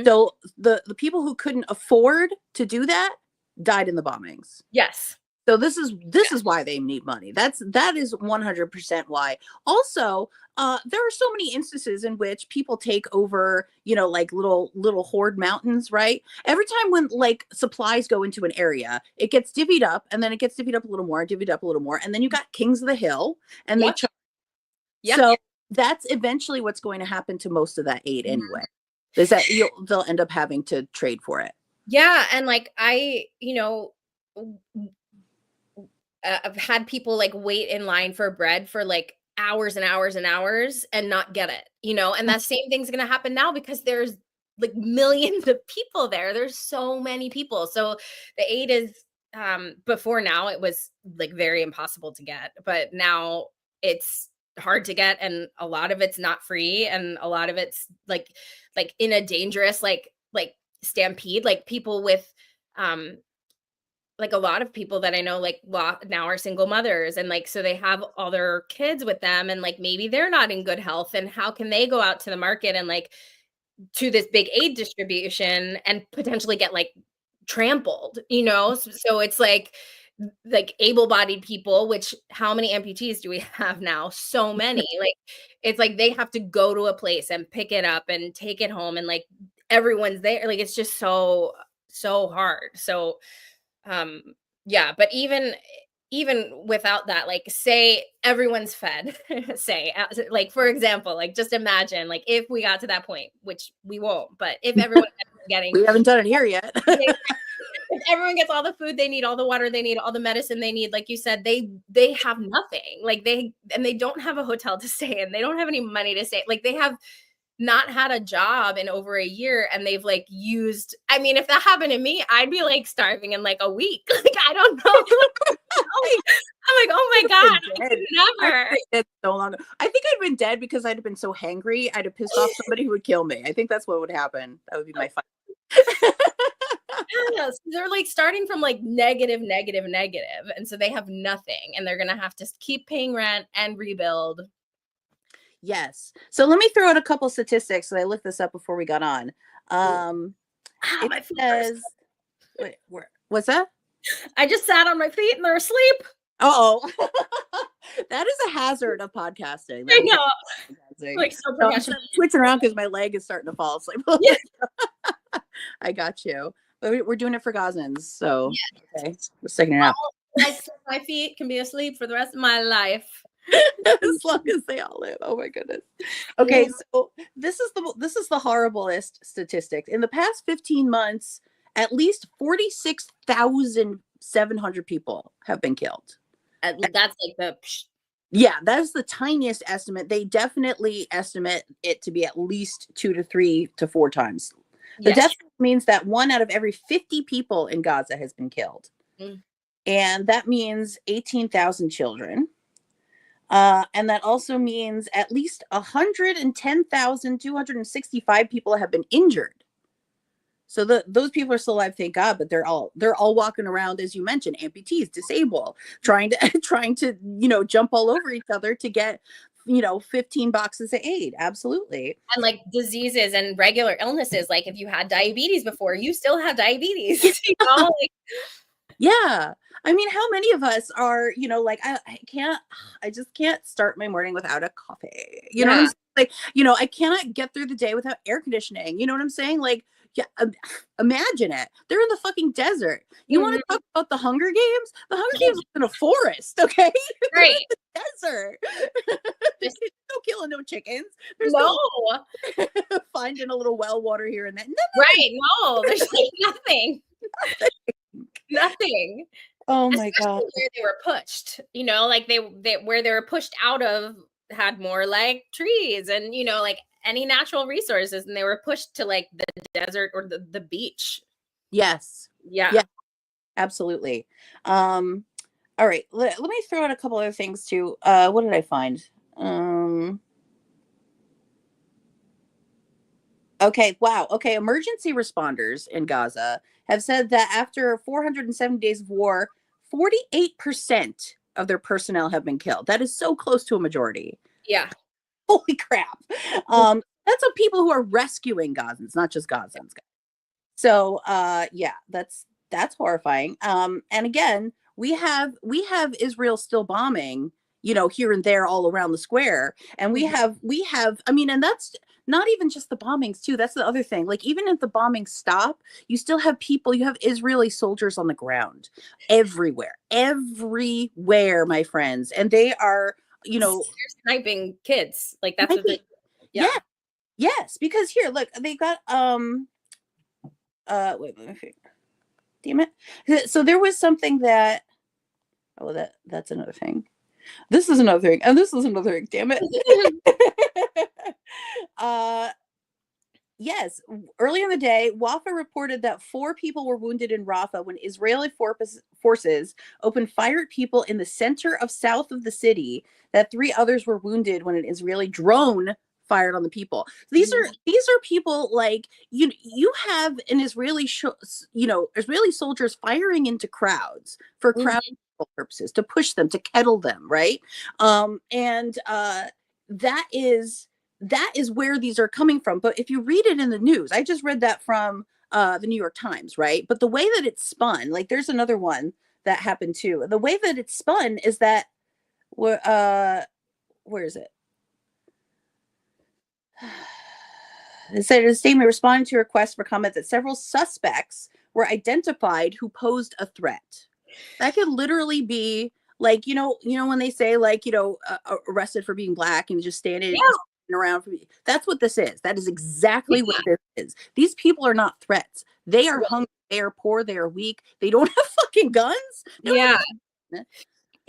So the people who couldn't afford to do that died in the bombings. Yes. So this is why they need money. That is 100% why. Also, there are so many instances in which people take over, you know, like little horde mountains, right? Every time when like supplies go into an area, it gets divvied up, and then it gets divvied up a little more, divvied up a little more, and then you got kings of the hill, and they so that's eventually what's going to happen to most of that aid anyway. Is that they'll end up having to trade for it. Yeah, and like you know, I've had people like wait in line for bread for like hours and hours and hours and not get it, you know, and that same thing's going to happen now because there's like millions of people there. There's so many people. So the aid is, before now it was like very impossible to get, but now it's hard to get. And a lot of it's not free. And a lot of it's like in a dangerous, like stampede, like people with, like a lot of people that I know, like now are single mothers, and like, so they have all their kids with them, and like, maybe they're not in good health, and how can they go out to the market and like to this big aid distribution and potentially get like trampled, you know? So it's like able-bodied people, which how many amputees do we have now? So many. Like, it's like they have to go to a place and pick it up and take it home, and like everyone's there. Like, it's just so hard. So yeah, but even without that, like say everyone's fed, say like for example, like just imagine like if we got to that point, which we won't, but if everyone getting we haven't done it here yet. If everyone gets all the food they need, all the water they need, all the medicine they need, like you said, they have nothing. Like they don't have a hotel to stay in. They don't have any money to stay. Like they have not had a job in over a year, and they've like used, I mean, if that happened to me, I'd be like starving in like a week. Like, I don't know. I'm like, oh my God, I could never. It's so long. I think I'd been dead because I'd have been so hangry. I'd have pissed off somebody who would kill me. I think that's what would happen. That would be my fight. Yes, they're like starting from like negative. And so they have nothing, and they're going to have to keep paying rent and rebuild. Yes. So let me throw out a couple statistics. So I looked this up before we got on. It says, wait, what's that? I just sat on my feet and they're asleep. Oh, that is a hazard of podcasting. I know. Like so professional. I'm twitching around because my leg is starting to fall asleep. I got you. But we're doing it for Gazans. So okay, we're sticking it out. My feet can be asleep for the rest of my life. As long as they all live. Oh my goodness. Okay, so this is the horriblest statistic. In the past 15 months, at least 46,700 people have been killed. That's like the that is the tiniest estimate. They definitely estimate it to be at least 2 to 3 to 4 times. The death means that 1 out of every 50 people in Gaza has been killed. And that means 18,000 children. And that also means at least 110,265 people have been injured. So those people are still alive, thank God, but they're all walking around, as you mentioned, amputees, disabled, trying to jump all over each other to get 15 boxes of aid. Absolutely. And like diseases and regular illnesses, like if you had diabetes before, you still have diabetes. Yeah. I mean, how many of us are, like, I just can't start my morning without a coffee. You know what I'm saying? Like, I cannot get through the day without air conditioning. You know what I'm saying? Like, yeah, imagine it. They're in the fucking desert. You want to talk about the Hunger Games? The Hunger Games are in a forest, okay? Right. In the desert. There's no killing no chickens. There's no finding a little well water here and there. No. Right. No, there's like nothing. Nothing. Oh my God. Especially where they were pushed, you know, like they where they were pushed out of had more like trees and, you know, like any natural resources, and they were pushed to like the desert or the beach. Yes. Yeah. Yeah, absolutely. All right. Let me throw out a couple other things too. What did I find? Um, okay. Wow. Okay. Emergency responders in Gaza have said that after 470 days of war, 48% of their personnel have been killed. That is so close to a majority. Yeah. Holy crap. That's of people who are rescuing Gazans, not just Gazans. So yeah, that's horrifying. And again, we have Israel still bombing, you know, here and there all around the square. And we have I mean, and that's not even just the bombings too. That's the other thing. Like even if the bombings stop, you still have people, you have Israeli soldiers on the ground everywhere. Everywhere, my friends. And they are, you know, They're sniping kids. Like that's what sniping. they Yeah, yeah. yes, because here, look, they got wait, let me figure. Damn it. So there was something that oh that's another thing. This is another thing. And this is another thing. Damn it. uh yes, early in the day, Wafa reported that 4 people were wounded in Rafah when Israeli forces opened fire at people in the center of south of the city. That 3 others were wounded when an Israeli drone fired on the people. These are people like you have an Israeli soldiers firing into crowds for crowd Mhm. purposes to push them to kettle them, right? And that is that is where these are coming from. But if you read it in the news, I just read that from the New York Times, right? But the way that it's spun, like there's another one that happened too. The way that it's spun is that where is it? It said in a statement responding to requests for comment that several suspects were identified who posed a threat. That could literally be like when they say like arrested for being black and just standing Yeah. around for me. That's what this is. That is exactly what this is. These people are not threats. They are Yeah. hungry. They are poor. They are weak. They don't have fucking guns. They don't Yeah. have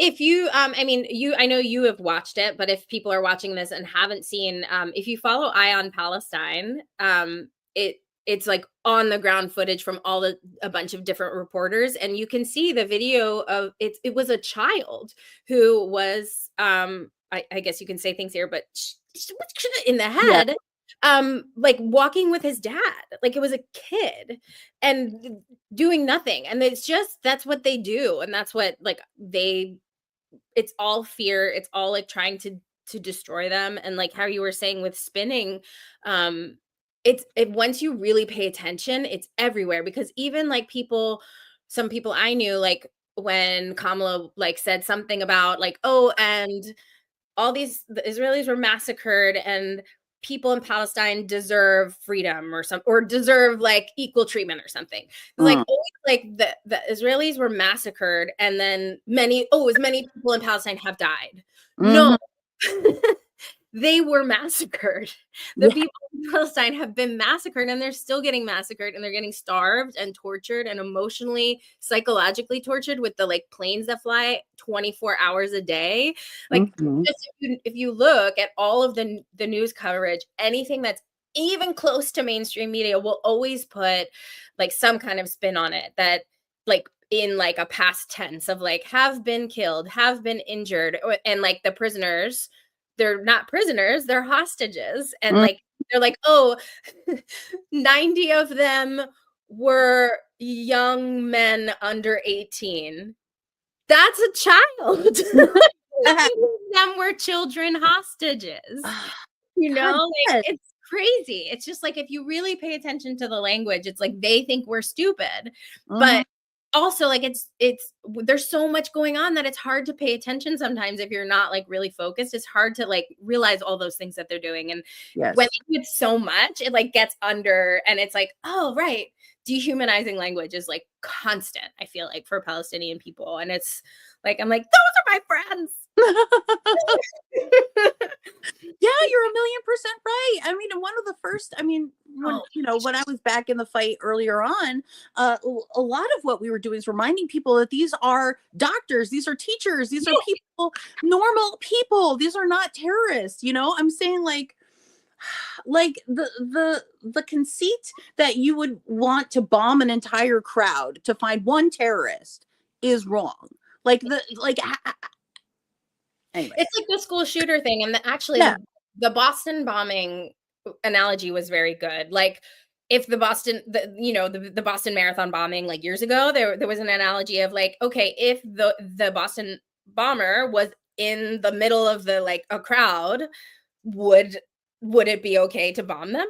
If you I mean I know you have watched it, but if people are watching this and haven't seen, if you follow Eye on Palestine, it's like on the ground footage from a bunch of different reporters, and you can see the video of it was a child who was I guess you can say things here, but in the yeah. head, like walking with his dad, like it was a kid and doing nothing. And it's just that's what they do, and that's what like it's all fear, it's all like trying to destroy them. And like how you were saying with spinning, once you really pay attention, it's everywhere. Because even like some people I knew, like when Kamala like said something about like, oh, and the Israelis were massacred and people in Palestine deserve freedom or deserve like equal treatment or something. Like Mm, always like the Israelis were massacred and then as many people in Palestine have died. No. mhm, They were massacred. The yeah. people in Palestine have been massacred and they're still getting massacred, and they're getting starved and tortured and emotionally, psychologically tortured with the like planes that fly 24 hours a day. Like Mhm, just if you look at all of the news coverage, anything that's even close to mainstream media will always put like some kind of spin on it that like in like a past tense of like have been killed, have been injured, and like the prisoners, they're not prisoners, they're hostages. And mm, like they're like, oh, 90 of them were young men under 18. That's a child. 90 of them were children hostages. ah, You know, God, like yes. it's crazy. It's just like if you really pay attention to the language, it's like they think we're stupid. Mhm, But also like there's so much going on that it's hard to pay attention sometimes if you're not like really focused. It's hard to like realize all those things that they're doing. And when yes. they do it so much, it like gets under, and it's like, oh right. Dehumanizing language is like constant, I feel like, for Palestinian people. And it's like I'm like, those are my friends. Yeah, you're 1,000,000% right. I mean, one of the first, I mean, when, you know, when I was back in the fight earlier on, a lot of what we were doing is reminding people that these are doctors, these are teachers, these are people, normal people. These are not terrorists. You know, I'm saying like the conceit that you would want to bomb an entire crowd to find one terrorist is wrong. Like anyway. It's like the school shooter thing, and actually Yeah. the Boston bombing analogy was very good. Like if the Boston Marathon bombing like years ago, there was an analogy of like, okay, if the Boston bomber was in the middle of the like a crowd, would it be okay to bomb them?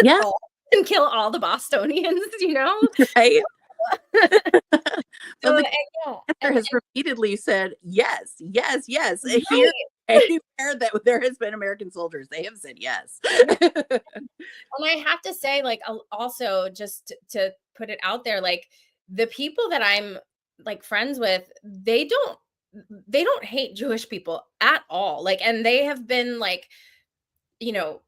Yeah. And kill all the Bostonians, you know? Right. So, But the answer has repeatedly said yes, yes, yes. Here, anywhere that there has been American soldiers, they have said yes. And I have to say, like, also just to put it out there, like the people that I'm like friends with, they don't hate Jewish people at all. Like, and they have been like, you know,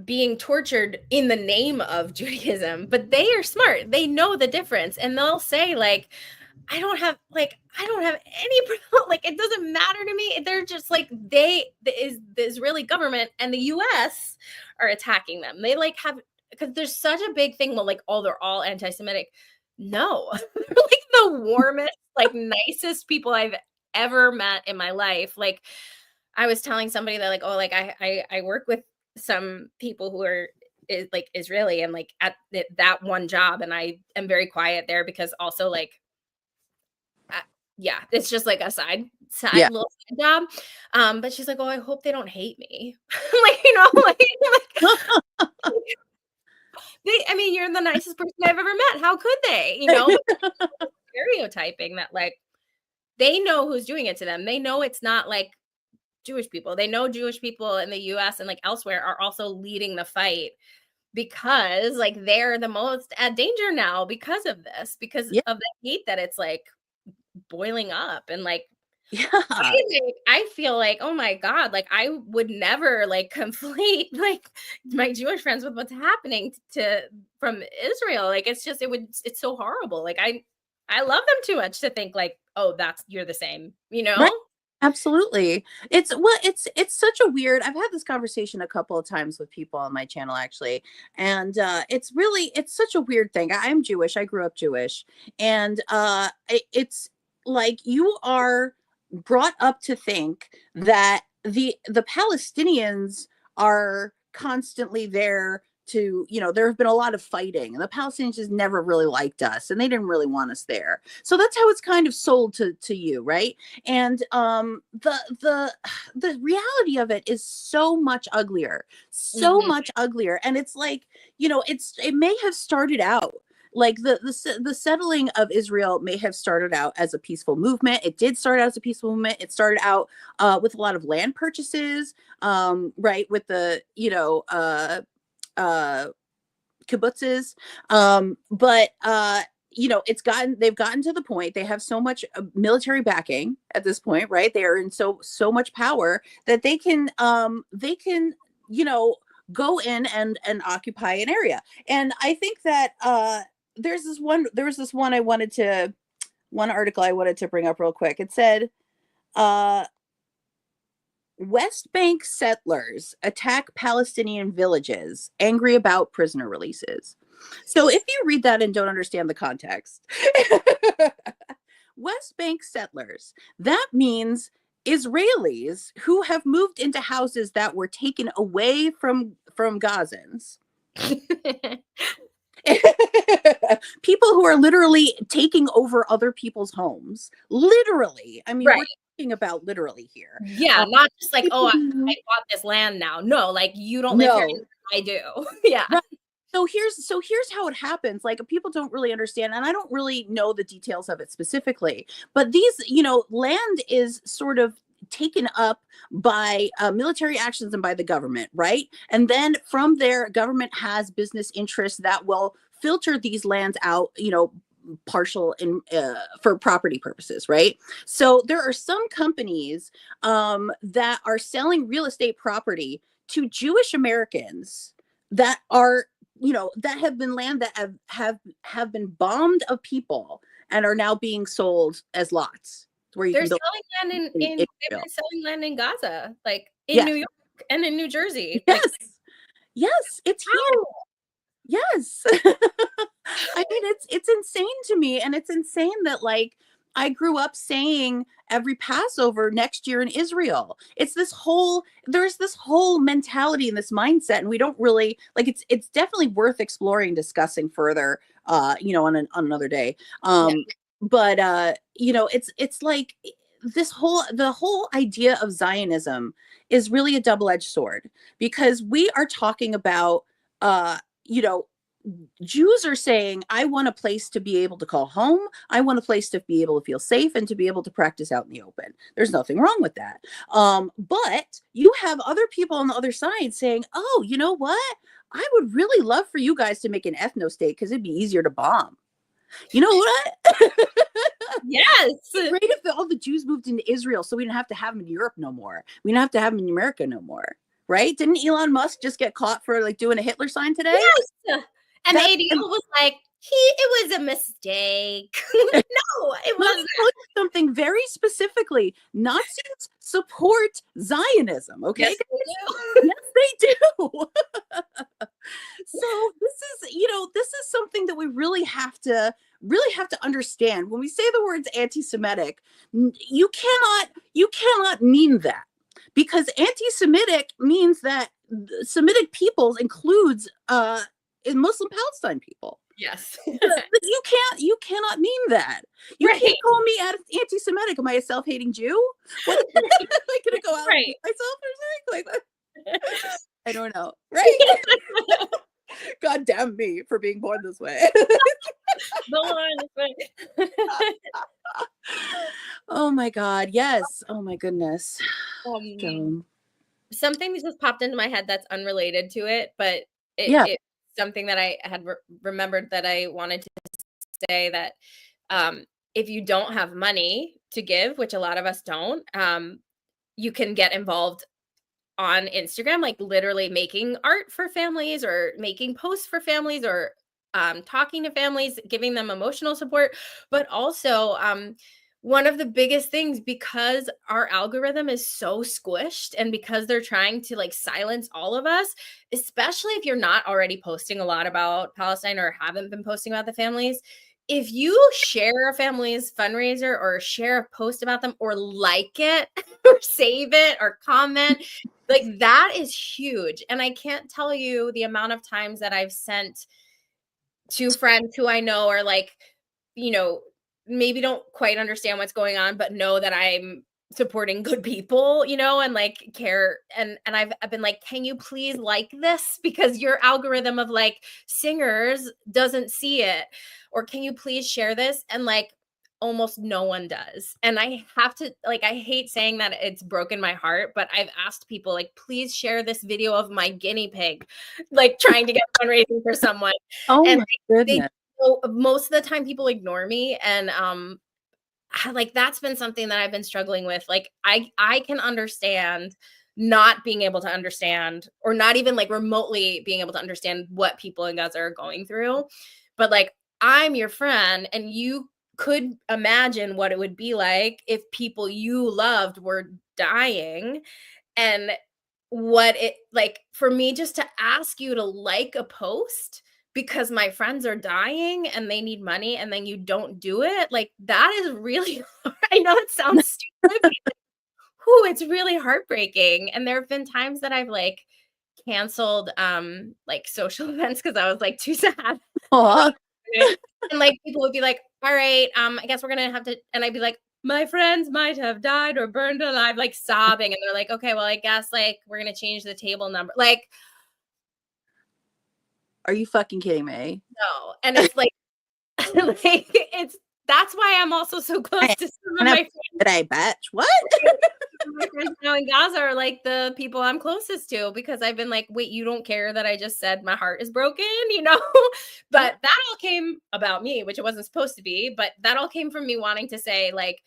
being tortured in the name of Judaism, but they are smart. They know the difference, and they'll say like, I don't have any like it doesn't matter to me. They're just like the Israeli government and the US are attacking them. They like have, because there's such a big thing, well, like, oh, they're all anti-Semitic. No. They're like the warmest, like nicest people I've ever met in my life. Like I was telling somebody that like, oh, like I work with some people who are like Israeli, and like at that one job, and I am very quiet there because also like yeah, it's just like a side Yeah. little side job. But she's like, "Oh, I hope they don't hate me." Like, you know, like I mean, you're the nicest person I've ever met. How could they? You know, stereotyping that like they know who's doing it to them. They know it's not like Jewish people. They know Jewish people in the US and like elsewhere are also leading the fight because like they're the most at danger now because of this, because Yeah. of the hate that it's like boiling up. And like Yeah. I feel like, oh my God, like I would never like conflate like my Jewish friends with what's happening from Israel. Like it's so horrible. Like I love them too much to think like, oh, you're the same, you know? Right. Absolutely. It's such a weird, I've had this conversation a couple of times with people on my channel actually. And it's such a weird thing. I'm Jewish. I grew up Jewish. And it's like you are brought up to think that the Palestinians are constantly there to, you know, there have been a lot of fighting and the Palestinians just never really liked us and they didn't really want us there. So that's how it's kind of sold to you, right? And the reality of it is so much uglier, so much uglier. And it's like, you know, it may have started out like the settling of Israel may have started out as a peaceful movement. It did start out as a peaceful movement. It started out with a lot of land purchases, right? With the, you know, kibbutzes. But you know, they've gotten to the point, they have so much military backing at this point, right? They are in so much power that they can, you know, go in and occupy an area. And I think that there was this one one article I wanted to bring up real quick. It said, West Bank settlers attack Palestinian villages, angry about prisoner releases. So if you read that and don't understand the context, West Bank settlers, that means Israelis who have moved into houses that were taken away from Gazans. People who are literally taking over other people's homes. Literally. I mean, Right. we're talking about literally here. Yeah, not just like, oh, I bought this land now. No, like you don't live here anymore. I do. Yeah. Right. So here's how it happens. Like people don't really understand, and I don't really know the details of it specifically, but these, you know, land is sort of taken up by military actions and by the government, right? And then from there, government has business interests that will filter these lands out, you know, partial in for property purposes, right? So there are some companies that are selling real estate property to Jewish Americans that are that have been land that have been bombed of people and are now being sold as lots where you They're can build selling land in they've Israel. been selling land in Gaza, like in Yes. New York and in New Jersey. Like, Yes. Yes, it's here. how? Yes. I mean, it's insane to me, and it's insane that like I grew up saying every Passover next year in Israel. There's this whole mentality and this mindset, and we don't really like it's definitely worth exploring, discussing further, on another day. Yeah. But it's like the whole idea of Zionism is really a double-edged sword because we are talking about you know Jews are saying, I want a place to be able to call home. I want a place to be able to feel safe and to be able to practice out in the open. There's nothing wrong with that. But you have other people on the other side saying, oh, you know what? I would really love for you guys to make an ethno state because it'd be easier to bomb. You know what? Yes. It'd be great if all the Jews moved into Israel so we didn't have to have them in Europe no more. We didn't have to have them in America no more. Right? Didn't Elon Musk just get caught for like doing a Hitler sign today? Yes. And the ADL was like, it was a mistake. No, it Let me wasn't. tell you something very specifically. Nazis support Zionism, okay? Yes, they do. Yes, they do. So this is something that we really have to understand. When we say the words anti-Semitic, you cannot mean that. Because anti-Semitic means that Semitic peoples includes Muslim Palestine people. Yes. You cannot mean that. You Right. can't call me anti-Semitic. Am I a self-hating Jew? What am I gonna go out and beat myself or something like that? I don't know. Right? God damn me for being born this way. Oh my God. Yes. Oh my goodness. Something just popped into my head that's unrelated to it, but it's something that I had remembered that I wanted to say that if you don't have money to give, which a lot of us don't, you can get involved on Instagram, like literally making art for families or making posts for families or talking to families, giving them emotional support. But also, one of the biggest things, because our algorithm is so squished and because they're trying to like silence all of us, especially if you're not already posting a lot about Palestine or haven't been posting about the families, if you share a family's fundraiser or share a post about them or like it or save it or comment, like that is huge. And I can't tell you the amount of times that I've sent to friends who I know are like, maybe don't quite understand what's going on, but know that I'm supporting good people, and like care. And I've been like, can you please like this? Because your algorithm of like singers doesn't see it. Or can you please share this? And like almost no one does. And I have to like, I hate saying that it's broken my heart, but I've asked people like, please share this video of my guinea pig, like trying to get fundraising for someone. Oh And my goodness. most of the time people ignore me. And like that's been something that I've been struggling with. Like I can understand not being able to understand or not even like remotely being able to understand what people in Gaza are going through. But like I'm your friend and you could imagine what it would be like if people you loved were dying, and what it like for me just to ask you to like a post because my friends are dying and they need money and then you don't do it, like that is really I know it sounds stupid, but it's really heartbreaking. And there have been times that I've like canceled like social events because I was like too sad. And like people would be like, all right, I guess we're gonna have to, and I'd be like, my friends might have died or burned alive, like sobbing. And they're like, okay, well, I guess like we're gonna change the table number. Like, are you fucking kidding me? no. And it's like, like that's why I'm also so close to some of my friends. Today, bitch. What? My friends now in Gaza are like the people I'm closest to because I've been like, wait, you don't care that I just said my heart is broken, But that all came about me, which it wasn't supposed to be, but that all came from me wanting to say, like,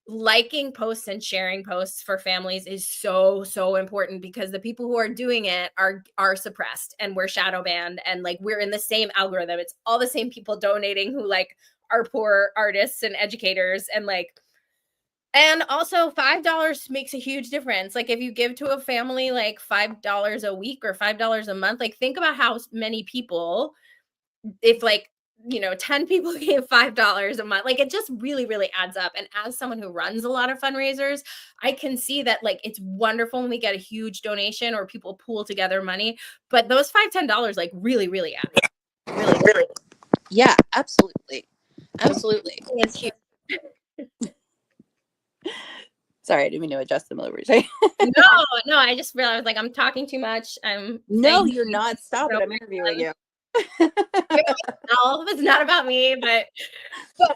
liking posts and sharing posts for families is so important, because the people who are doing it are suppressed, and we're shadow banned, and like we're in the same algorithm. It's all the same people donating who like are poor artists and educators, and like, and also $5 makes a huge difference. Like if you give to a family like $5 a week or $5 a month, like think about how many people, if like, 10 people gave $5 a month, like it just really adds up. And as someone who runs a lot of fundraisers, I can see that like it's wonderful when we get a huge donation or people pool together money, but those $5-10 like really add up. Really. Yeah, absolutely. It's huge. Sorry, I didn't mean to adjust the middle saying. No, I just realized like I'm talking too much. I'm No, saying you're not. Stop it. I'm interviewing you. it's not about me, but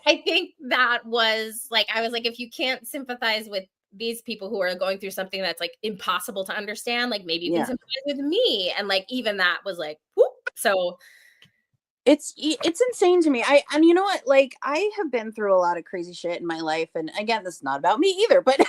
I think that was like, I was like, if you can't sympathize with these people who are going through something that's like impossible to understand, like maybe you can sympathize with me. And like, even that was like, whoop. So it's insane to me. And you know what? Like, I have been through a lot of crazy shit in my life. And again, this is not about me either, but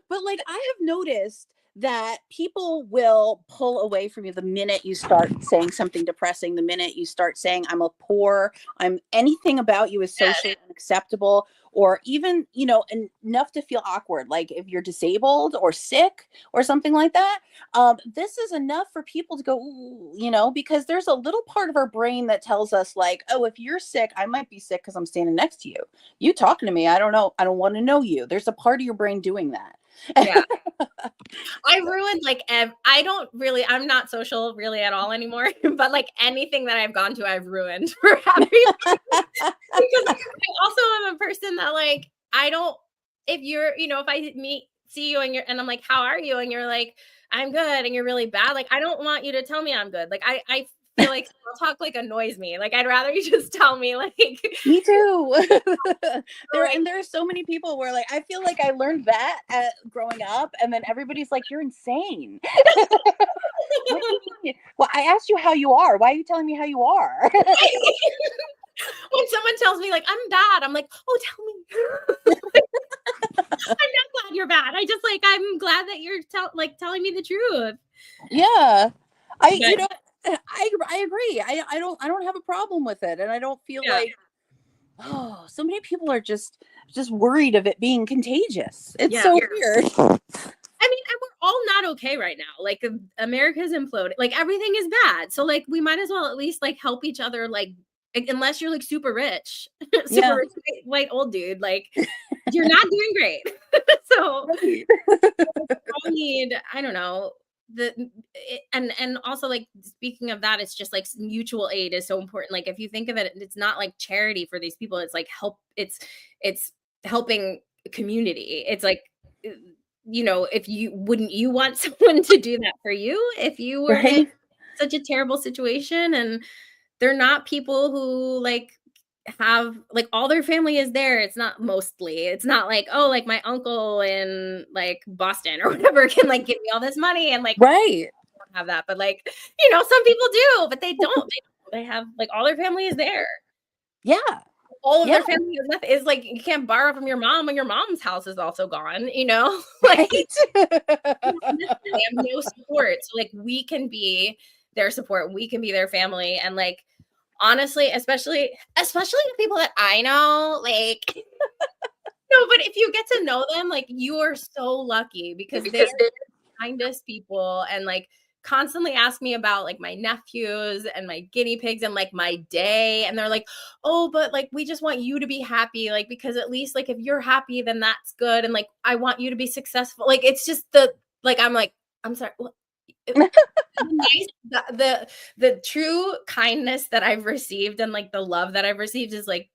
but like, I have noticed that people will pull away from you the minute you start saying something depressing, the minute you start saying I'm a poor, I'm anything about you is socially unacceptable, or even, enough to feel awkward, like if you're disabled or sick or something like that. This is enough for people to go, ooh, because there's a little part of our brain that tells us like, oh, if you're sick, I might be sick because I'm standing next to you. You talking to me, I don't know, I don't want to know you. There's a part of your brain doing that. Yeah. I ruined like I'm not social really at all anymore, but like anything that I've gone to, I've ruined for everything. Because I also am a person that like, I don't, if you're, if I see you and I'm like, how are you? And you're like, I'm good. And you're really bad. Like, I don't want you to tell me I'm good. Like, I feel like small talk like annoys me. Like, I'd rather you just tell me like. Me too. There are so many people where like I feel like I learned that growing up, and then everybody's like, "You're insane." What do you mean? Well, I asked you how you are. Why are you telling me how you are? When someone tells me like I'm bad, I'm like, oh, tell me. I'm not glad you're bad. I just like, I'm glad that you're telling me the truth. Yeah, I agree. I don't have a problem with it, and I don't feel like, oh, so many people are just worried of it being contagious. It's so weird. I mean, and we're all not okay right now. Like America's imploding. Like everything is bad. So like we might as well at least like help each other. Like unless you're like super rich, rich white old dude, like you're not doing great. So we all need, I don't know, and also like speaking of that, it's just like mutual aid is so important. Like if you think of it, it's not like charity for these people. It's like it's helping community. It's like, if you want someone to do that for you if you were in such a terrible situation, and they're not people who like have like all their family is there. It's not like, oh, like my uncle in like Boston or whatever can like give me all this money and like right. don't have that, but like, some people do, but they don't. They have like all their family is there. Yeah. All of their family is like, you can't borrow from your mom when your mom's house is also gone, like they have no support. So like we can be their support, we can be their family. And like honestly, especially the people that I know, like no, but if you get to know them, like you are so lucky because they're the kindest people, and like constantly ask me about like my nephews and my guinea pigs and like my day, and they're like, oh, but like we just want you to be happy, like because at least like if you're happy then that's good, and like I want you to be successful. Like it's just I'm like, I'm sorry, the true kindness that I've received and like the love that I've received is like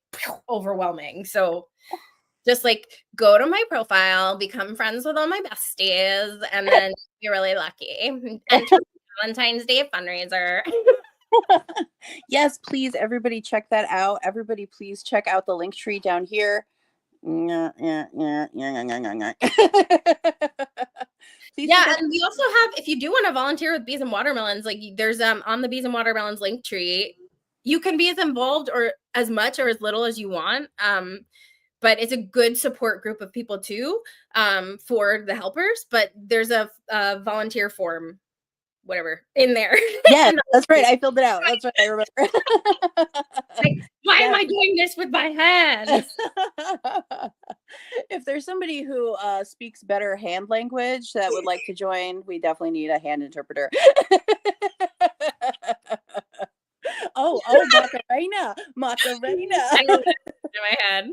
overwhelming. So just like go to my profile, become friends with all my besties, and then you're really lucky. Enter Valentine's Day fundraiser. Yes, please, everybody check that out. Everybody, please check out the link tree down here. Yeah, and we also have, if you do want to volunteer with Bees and Watermelons, like there's on the Bees and Watermelons link tree, you can be as involved or as much or as little as you want. but it's a good support group of people too, for the helpers. But there's a volunteer form, whatever, in there. Yes, that's right. I filled it out. That's right. I remember. Like, why am Yes. I doing this with my hands? If there's somebody who speaks better hand language that would like to join, we definitely need a hand interpreter. Oh, Macarena, Macarena. I know that in my head.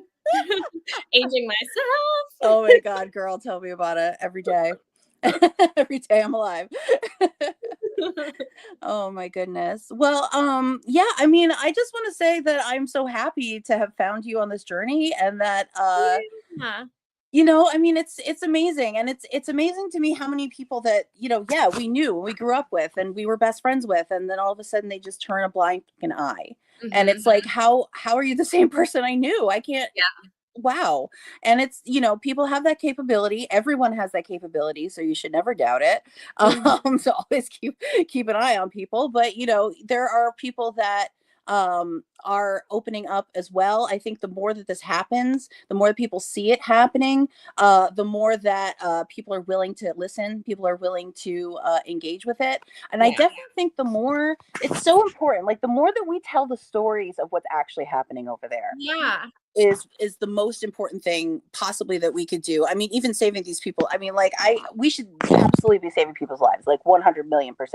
Aging myself. Oh my God, girl, tell me about it every day. Every day I'm alive. Oh my goodness. Well, yeah, I mean, I just want to say that I'm so happy to have found you on this journey, and that Yeah. you know, I mean, it's amazing, and it's amazing to me how many people that, you know, yeah, we knew, we grew up with, and we were best friends with, and then all of a sudden they just turn a blind fucking eye. And it's like, how are you the same person I knew? I can't. Yeah. Wow. And it's, you know, people have that capability. Everyone has that capability, so you should never doubt it. So always keep an eye on people. But, you know, there are people that are opening up as well. I think the more that this happens, the more that people see it happening, the more that people are willing to listen, people are willing to engage with it. And I definitely think the more, it's so important, like the more that we tell the stories of what's actually happening over there, is the most important thing possibly that we could do. I mean, even saving these people, I mean, like, we should absolutely be saving people's lives, like 100 million%.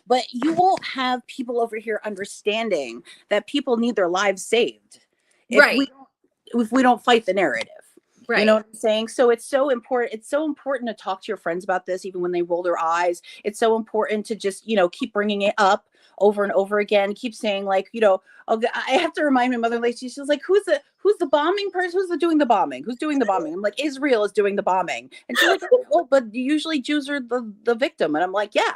But you won't have people over here understanding that people need their lives saved if we don't fight the narrative. Right. You know what I'm saying? So it's so important. It's so important to talk to your friends about this, even when they roll their eyes. It's so important to just, you know, keep bringing it up over and over again. Keep saying, like, you know, I have to remind my mother, like, she's like, who's the bombing person? Who's doing the bombing? Who's doing the bombing? I'm like, Israel is doing the bombing. And she's like, oh, but usually Jews are the victim. And I'm like, yeah.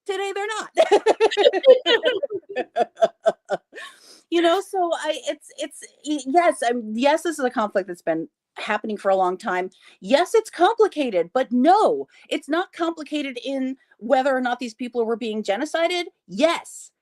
Today they're not. You know, so yes, yes, this is a conflict that's been happening for a long time. Yes, it's complicated, but no, it's not complicated in whether or not these people were being genocided. Yes,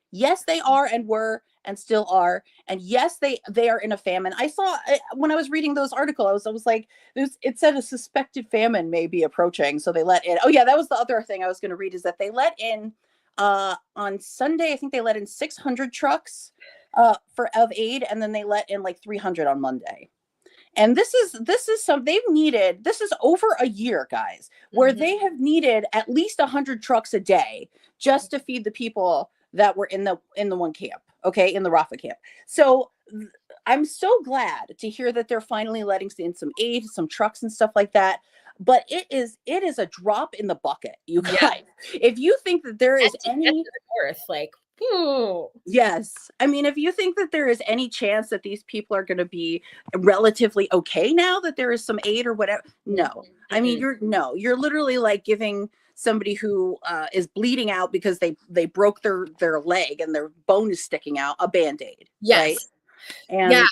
they are, and were, and still are. And yes, they are in a famine. I saw, when I was reading those articles, I was like, it said a suspected famine may be approaching. So they let in, oh yeah, that was the other thing I was going to read, is that they let in, on Sunday, I think they let in 600 trucks of aid, and then they let in like 300 on Monday. And this is this is over a year, guys, where they have needed at least 100 trucks a day just to feed the people that were in the one camp, okay, in the Rafah camp. So I'm so glad to hear that they're finally letting in some aid, some trucks and stuff like that. But it is a drop in the bucket, you guys. Yeah. If you think that there is any worth, like, ooh. Yes. I mean, if you think that there is any chance that these people are going to be relatively okay now that there is some aid or whatever, no. I mean, you're literally like giving somebody who is bleeding out because they broke their leg and their bone is sticking out a Band-Aid. Yes. Right? And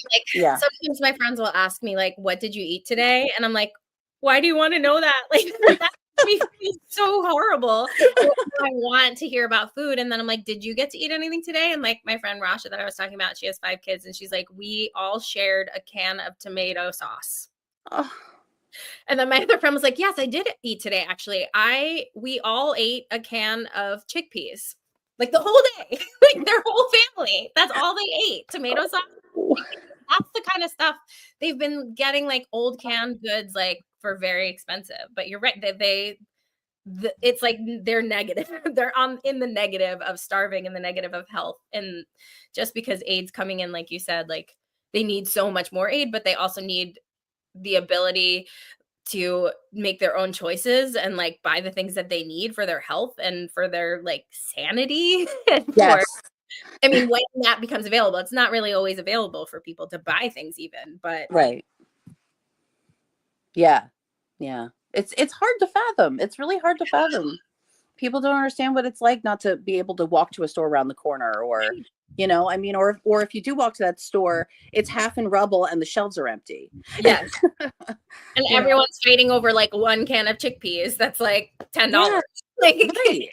sometimes my friends will ask me, like, what did you eat today? And I'm like, why do you want to know that? Like, that makes me feel so horrible. I want to hear about food. And then I'm like, did you get to eat anything today? And like my friend Rasha that I was talking about, she has 5 kids, and she's like, we all shared a can of tomato sauce. Oh. And then my other friend was like, yes, I did eat today. Actually, we all ate a can of chickpeas, like the whole day, like their whole family. That's all they ate. Tomato sauce. That's the kind of stuff they've been getting, like old canned goods, like for very expensive. But you're right, it's like they're negative. They're in the negative of starving, and the negative of health. And just because aid's coming in, like you said, like they need so much more aid, but they also need the ability to make their own choices and like buy the things that they need for their health and for their like sanity. Yes. I mean, when that becomes available, it's not really always available for people to buy things even, but. Right. Yeah. Yeah. It's hard to fathom. It's really hard to fathom. People don't understand what it's like not to be able to walk to a store around the corner, or, you know, I mean, or if you do walk to that store, it's half in rubble and the shelves are empty. Yes. And everyone's fighting over like one can of chickpeas. That's like $10. Yeah. Like, right.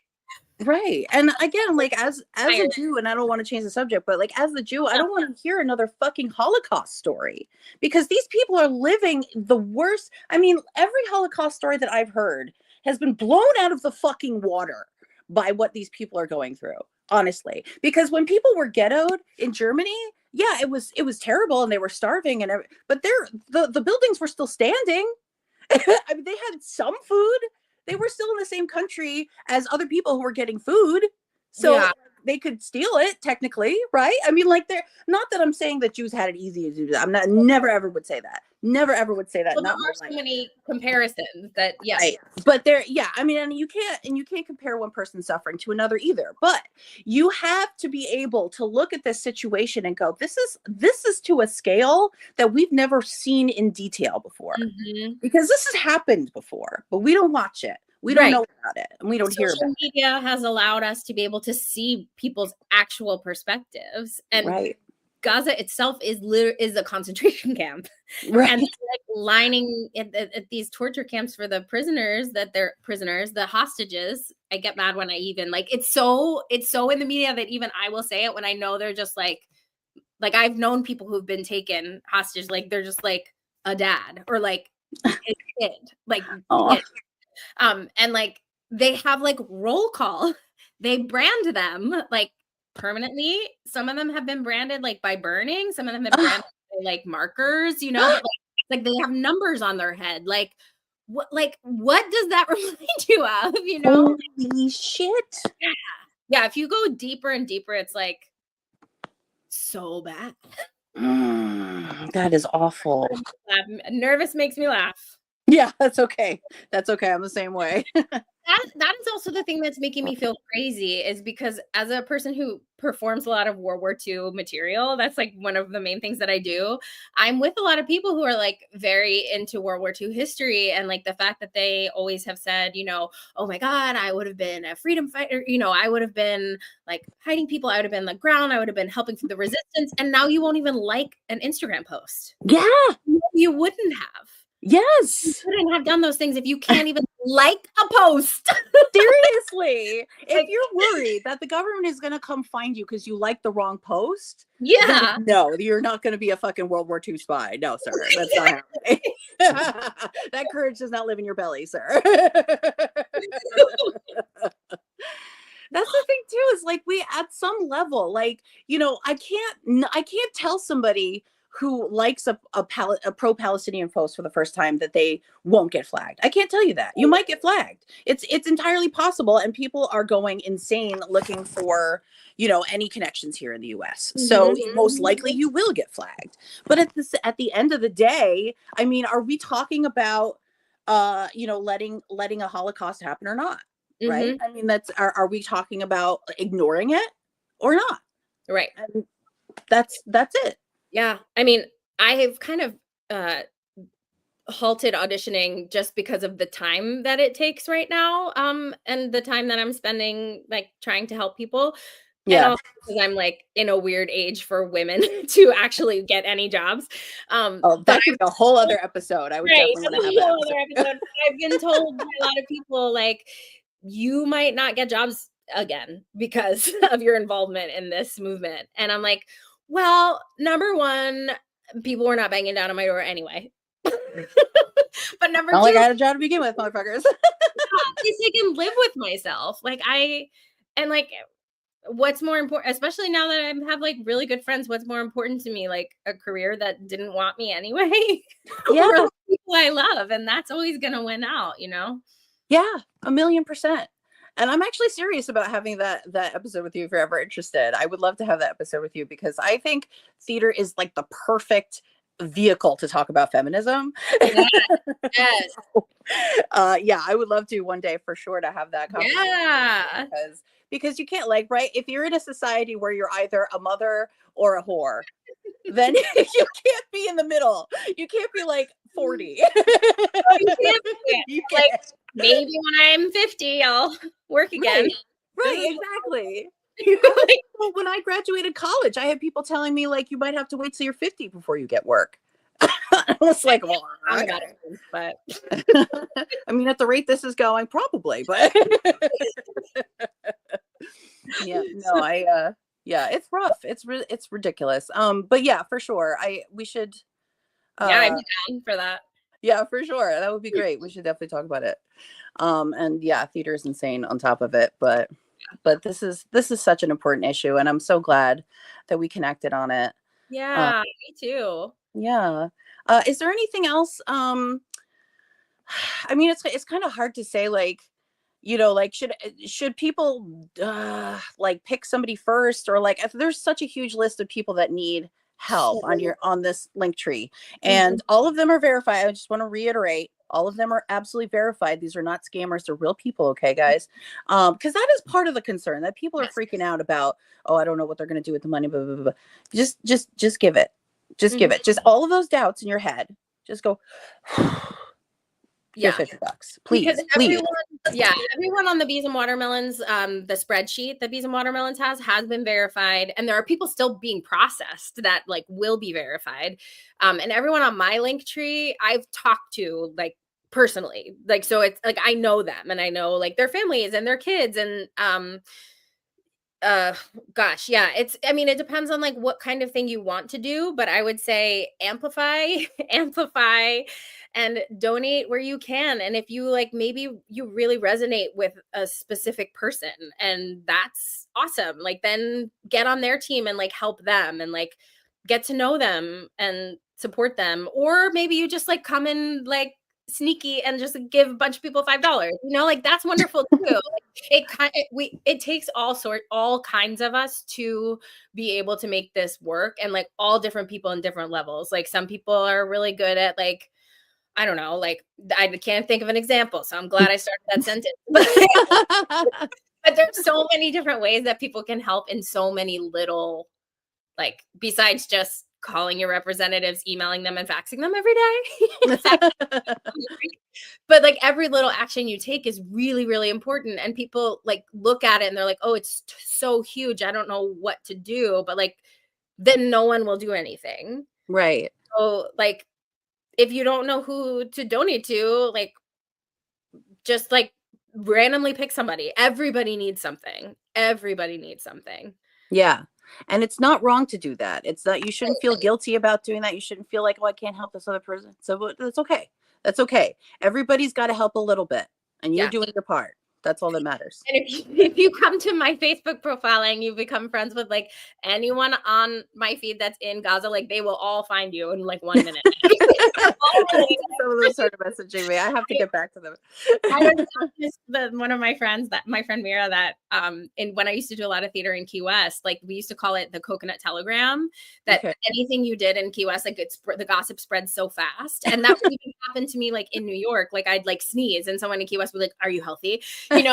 Right. And again, like as a Jew, and I don't want to change the subject, but like as the Jew, I don't want to hear another fucking Holocaust story, because these people are living the worst. I mean, every Holocaust story that I've heard has been blown out of the fucking water by what these people are going through, honestly. Because when people were ghettoed in Germany, yeah, it was terrible and they were starving, and but the buildings were still standing. I mean, they had some food. They were still in the same country as other people who were getting food. So they could steal it technically, right? I mean, like, they're not that I'm saying that Jews had it easy to do that. I'm not, never ever would say that. Never ever would say that. Well, there are so many comparisons that, right. But there, yeah, I mean, and you can't compare one person's suffering to another either. But you have to be able to look at this situation and go, this is to a scale that we've never seen in detail before, because this has happened before, but we don't watch it. We don't know about it, and we don't hear about it. Social media has allowed us to be able to see people's actual perspectives, and Gaza itself is a concentration camp, and like lining at these torture camps for the prisoners, the hostages. I get mad when I even it's so in the media that even I will say it when I know they're just like I've known people who've been taken hostage, like they're just like a dad or like a kid, and like they have like roll call. They brand them like permanently. Some of them have been branded like by burning. Some of them have been branded by like markers, you know, but like they have numbers on their head. Like what does that remind you of, you know? Holy shit. Yeah. If you go deeper and deeper, it's like so bad. That is awful. Nervous makes me laugh. Yeah, that's okay. That's okay. I'm the same way. That is also the thing that's making me feel crazy, is because as a person who performs a lot of World War II material, that's like one of the main things that I do. I'm with a lot of people who are like very into World War II history, and like the fact that they always have said, you know, oh my God, I would have been a freedom fighter. You know, I would have been like hiding people. I would have been on the ground. I would have been helping for the resistance. And now you won't even like an Instagram post. Yeah. You wouldn't have. Yes. You couldn't have done those things if you can't even like a post. Seriously. If you're worried that the government is going to come find you because you like the wrong post, no, you're not going to be a fucking World War II spy. No, sir. That's not happening. That courage does not live in your belly, sir. That's the thing too, is like, we at some level, like, you know, I can't tell somebody who likes a pro-Palestinian post for the first time that they won't get flagged. I can't tell you that. You might get flagged. It's entirely possible, and people are going insane looking for, you know, any connections here in the US. So most likely you will get flagged. But at the end of the day, I mean, are we talking about you know, letting a Holocaust happen or not? Right? I mean, are we talking about ignoring it or not? Right. And that's it. Yeah. I mean, I have kind of halted auditioning just because of the time that it takes right now, and the time that I'm spending like trying to help people. Yeah. And also because I'm like in a weird age for women to actually get any jobs. That could be a whole other episode. I would definitely want to have that episode. I've been told by a lot of people, like, you might not get jobs again because of your involvement in this movement. And I'm like, well, number one, people were not banging down on my door anyway. But number two, I had a job to begin with, motherfuckers. at least I can live with myself. What's more important, especially now that I have like really good friends, what's more important to me, like a career that didn't want me anyway? Yeah. Or people I love, and that's always gonna win out, you know? Yeah, 1,000,000%. And I'm actually serious about having that episode with you if you're ever interested. I would love to have that episode with you, because I think theater is like the perfect vehicle to talk about feminism. Yes. Yeah, I would love to one day for sure to have that conversation. Yeah. Because you can't, like, right, if you're in a society where you're either a mother or a whore, then you can't be in the middle. You can't be like 40. You can't. Like, maybe when I'm 50, I'll work again. Right, exactly. Well, when I graduated college, I had people telling me, like, you might have to wait till you're 50 before you get work. I was like, well, I got it. But I mean, at the rate this is going, probably, but Yeah, no, So, yeah, it's rough. It's ridiculous. But yeah, for sure. We should yeah, I'd uh be down for that. yeah, for sure. That would be great. We should definitely talk about it. And yeah, theater is insane on top of it, but this is such an important issue, and I'm so glad that we connected on it. Uh Yeah, me too. yeah. Is there anything else? I mean, it's kind of hard to say, like, like, should people like pick somebody first, or like, if there's such a huge list of people that need help So, on this link tree, mhm, and all of them are verified. I just want to reiterate, all of them are absolutely verified. These are not scammers, they're real people, okay, guys? Because that is part of the concern, that people are yes. freaking out about, oh, I don't know what they're going to do with the money, blah, blah, blah, blah. Just give it. Just give Mhm. it. Just all of those doubts in your head, just go. Give Yeah. $50, Because please, please. everyone on the Bees and Watermelons, the spreadsheet that Bees and Watermelons has been verified, and there are people still being processed that like will be verified. And everyone on my link tree, I've talked to like personally, like so it's like I know them and I know like their families and their kids and uh gosh, yeah, I mean it depends on like what kind of thing you want to do, but I would say amplify amplify and donate where you can. And if you like maybe you really resonate with a specific person, and that's awesome, like then get on their team and like help them and like get to know them and support them. Or maybe you just like come in like sneaky and just give a bunch of people $5, like that's wonderful too. It takes all kinds of us to be able to make this work, and like all different people in different levels. Like some people are really good at like I don't know, like I can't think of an example, so I'm glad I started that sentence. But there's so many different ways that people can help in so many little, like besides just calling your representatives, emailing them and faxing them every day. But like every little action you take is really, really important. And people like look at it and they're like, oh, it's so huge, I don't know what to do. But like then no one will do anything. Right. So like if you don't know who to donate to, like just like randomly pick somebody. Everybody needs something. Everybody needs something. Yeah. And it's not wrong to do that. It's not, you shouldn't feel guilty about doing that. You shouldn't feel like, oh, I can't help this other person. So that's okay. That's okay. Everybody's got to help a little bit, and you're Yeah. doing your part. That's all that matters. And if you come to my Facebook profile and you become friends with like anyone on my feed that's in Gaza, like they will all find you in like 1 minute. Some of them started messaging me. I have to get back to them. I was one of my friends, that my friend Mira, that and when I used to do a lot of theater in Key West, like we used to call it the coconut telegram, that Okay. anything you did in Key West, like the gossip spread so fast. And that would even happen to me like in New York. Like I'd like sneeze and someone in Key West would be like, are you healthy? Like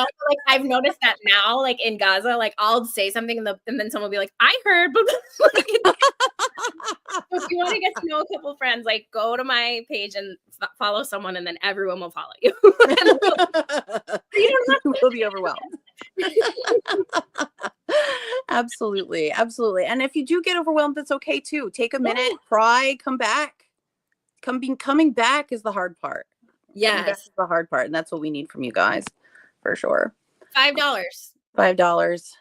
I've noticed that now, like in Gaza, like I'll say something and then someone will be like, I heard. Like, if you want to get to know a couple friends, like go to my page and follow someone, and then everyone will follow you. You will be overwhelmed. Absolutely. Absolutely. And if you do get overwhelmed, that's okay too. Take a minute, cry, come back. Coming back is the hard part. Coming back Yes. is the hard part. And that's what we need from you guys, for sure. $5. $5.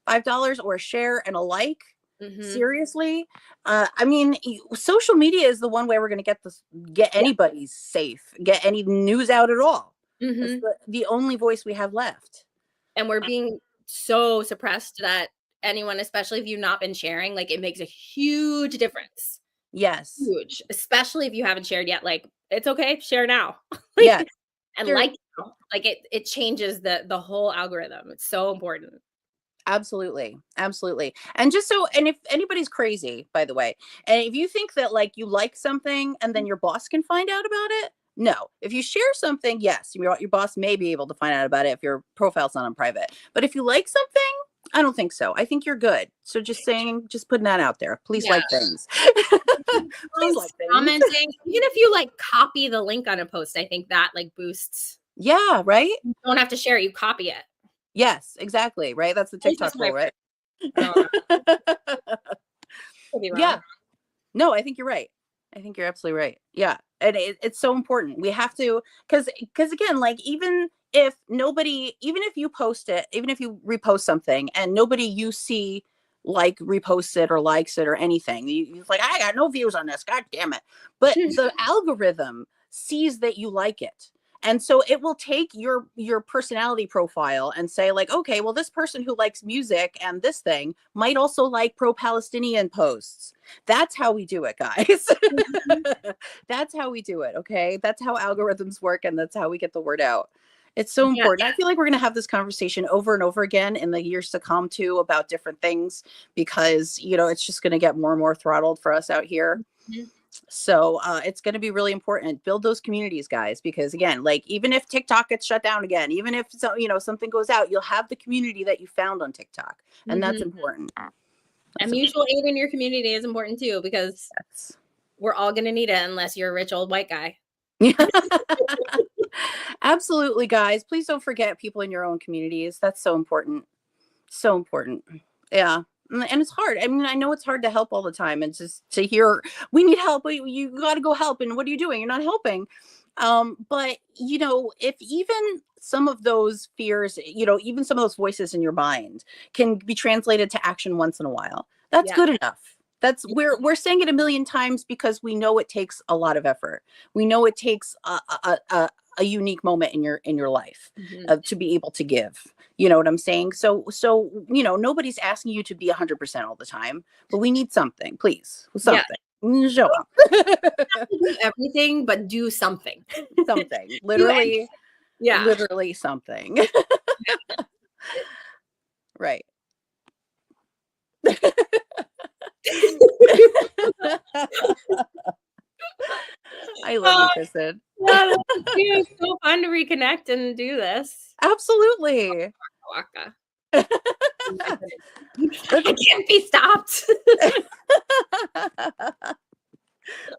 $5 or a share and a like. Mm-hmm. Seriously. I mean, social media is the one way we're going to get anybody safe, get any news out at all. Mm-hmm. It's the only voice we have left. And we're being so suppressed that anyone, especially if you've not been sharing, like it makes a huge difference. Yes. Huge. Especially if you haven't shared yet. Like it's okay, share now. Yeah. And like it changes the whole algorithm. It's so important. Absolutely. Absolutely. And if anybody's crazy, by the way, and if you think that like you like something and then your boss can find out about it, no. If you share something, yes, your boss may be able to find out about it if your profile's not on private. But if you like something, I don't think so. I think you're good. So just putting that out there. Please like things. Please like things. Commenting. Even if you like copy the link on a post, I think that like boosts. Yeah, right? You don't have to share it, you copy it. Yes, exactly. Right. That's the TikTok rule, right? Yeah. No, I think you're right. I think you're absolutely right. Yeah. And it's so important. We have to, because again, like even if nobody, even if you post it, even if you repost something and nobody you see like reposts it or likes it or anything, you're like, I got no views on this, god damn it. But the algorithm sees that you like it, and so it will take your personality profile and say like, okay, well, this person who likes music and this thing might also like pro-Palestinian posts. That's how we do it, guys. That's how we do it. Okay, that's how algorithms work, and that's how we get the word out. It's so Yeah. important. I feel like we're going to have this conversation over and over again in the years to come too, about different things, because it's just going to get more and more throttled for us out here. So it's going to be really important. Build those communities, guys, because again, like, even if TikTok gets shut down again, even if something goes out, you'll have the community that you found on TikTok, and that's important. And mutual aid in your community is important too, because we're all going to need it unless you're a rich old white guy. Absolutely, guys. Please don't forget people in your own communities. That's so important. So important. Yeah. And it's hard. I mean, I know it's hard to help all the time, and just to hear, we need help, you got to go help, and what are you doing? You're not helping. But if even some of those fears, even some of those voices in your mind can be translated to action once in a while, that's good enough. That's we're saying it a million times because we know it takes a lot of effort. We know it takes a unique moment in your life to be able to give. You know what I'm saying? So nobody's asking you to be 100% all the time, but we need something, please, something. Show up. Do everything, but do something. Something. Literally. Yeah. Literally something. Right. I love you, Kristen. Yeah, it's so fun to reconnect and do this. Absolutely. I can't be stopped.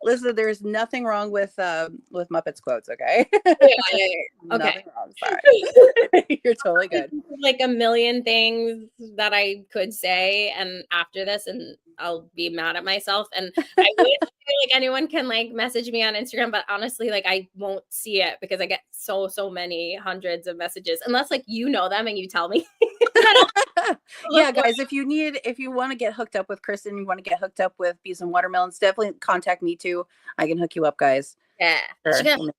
Listen, there's nothing wrong with Muppets quotes, okay? Yeah. Nothing wrong. Sorry. You're totally good. Like a million things that I could say, and after this, and I'll be mad at myself. And I wish like anyone can like message me on Instagram, but honestly, like I won't see it because I get so many hundreds of messages, unless like you know them and you tell me. Yeah, guys, if you want to get hooked up with Kristen, you want to get hooked up with Bees and Watermelons, definitely contact me too. I can hook you up, guys. Yeah. Sure. I'm not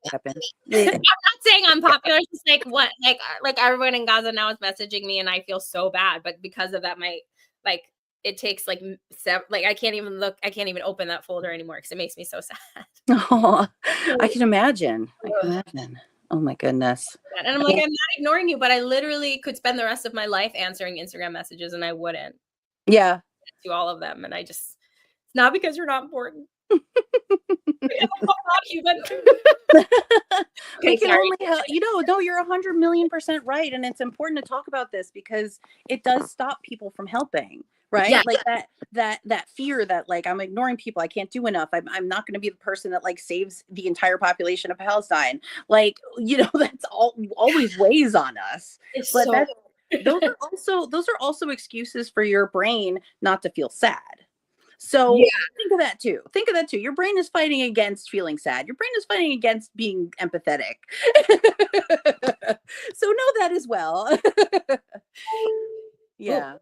saying I'm popular. It's just like what, like everyone in Gaza now is messaging me, and I feel so bad. But because of that, it takes like I can't even open that folder anymore because it makes me so sad. Oh, I can imagine. Oh my goodness. And I'm like, I'm not ignoring you, but I literally could spend the rest of my life answering Instagram messages, and I wouldn't. Yeah. To all of them, and it's not because you're not important. We can only no, you're 100,000,000% right, and it's important to talk about this because it does stop people from helping, right? Yeah. Like that fear that like I'm ignoring people, I can't do enough, I'm not going to be the person that like saves the entire population of Palestine, like that's always weighs on us. But those are also excuses for your brain not to feel sad. So think of that too. Your brain is fighting against feeling sad. Your brain is fighting against being empathetic. So know that as well. Yeah.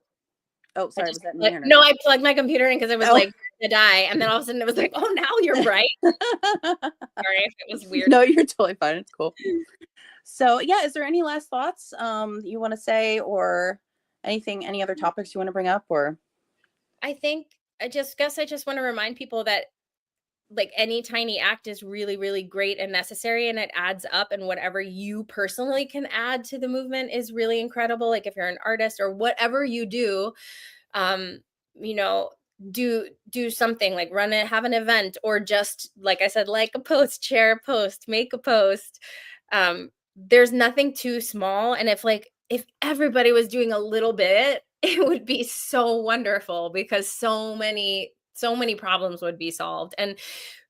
Oh, sorry. Was that me or no? I plugged my computer in because it was like to die, and then all of a sudden it was like, oh, now you're bright. Sorry if it was weird. No, you're totally fine. It's cool. So yeah, is there any last thoughts you want to say, or any other topics you want to bring up? Or I just want to remind people that like any tiny act is really, really great and necessary, and it adds up, and whatever you personally can add to the movement is really incredible. Like if you're an artist or whatever you do, do something, like have an event, or just like I said, like a post, share a post, make a post. There's nothing too small, and if everybody was doing a little bit, it would be so wonderful, because so many problems would be solved. And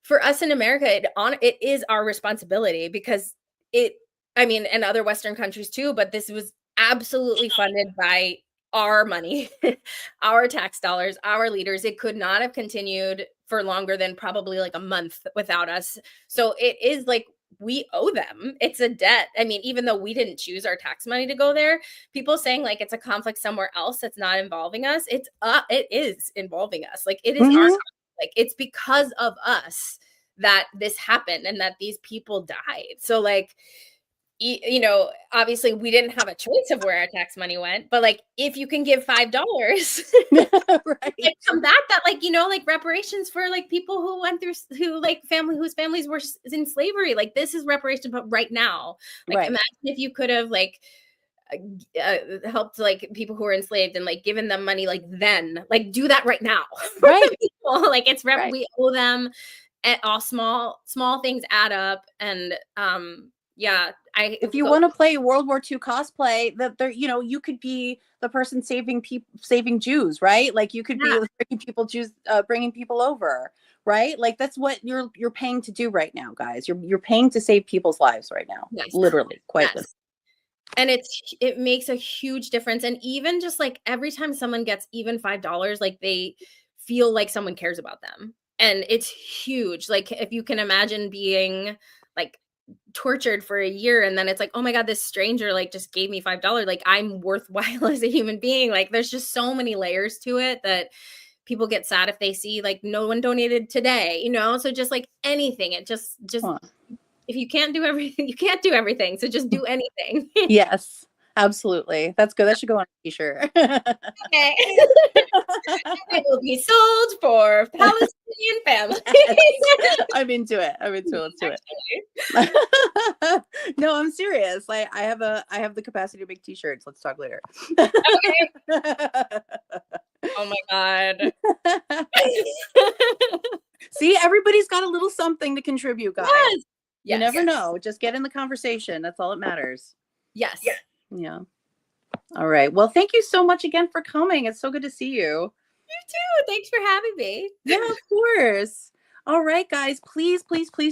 for us in America, it is our responsibility, because and other Western countries too, but this was absolutely funded by our money, our tax dollars, our leaders. It could not have continued for longer than probably like a month without us. So it is like we owe them. It's a debt. I mean, even though we didn't choose our tax money to go there, people saying like it's a conflict somewhere else that's not involving us, it is involving us. Like it is our conflict. Like it's because of us that this happened and that these people died. So like, you know, obviously we didn't have a choice of where our tax money went, but like if you can give $5 right, like combat that, like, you know, like reparations for like people who went through, who like whose families were in slavery, like this is reparation, but right now, like imagine if you could have like helped like people who were enslaved and like given them money, like then like do that right now. Right. Like it's we owe them, at all small things add up. And yeah, if you want to play World War II cosplay, that there, you know, you could be the person saving Jews, right? Like you could be bringing people over, right? Like that's what you're paying to do right now, guys. You're paying to save people's lives right now, literally, quite literally. And it makes a huge difference. And even just like every time someone gets even $5, like they feel like someone cares about them, and it's huge. Like if you can imagine being like tortured for a year and then it's like, oh my god, this stranger like just gave me $5, like I'm worthwhile as a human being. Like there's just so many layers to it that people get sad if they see like no one donated today, you know. So just like anything, it just if you can't do everything, you can't do everything, so just do anything. Yes, absolutely. That's good. That should go on a t-shirt. Okay. It will be sold for Palestinian families. I'm into it. Let's do it. No, I'm serious. Like I have the capacity to make t-shirts. Let's talk later. Okay. Oh my god. See, everybody's got a little something to contribute, guys. Yes. You never know. Just get in the conversation. That's all that matters. Yes. Yeah. All right. Well, thank you so much again for coming. It's so good to see you. You too. Thanks for having me. Yeah, of course. All right, guys, please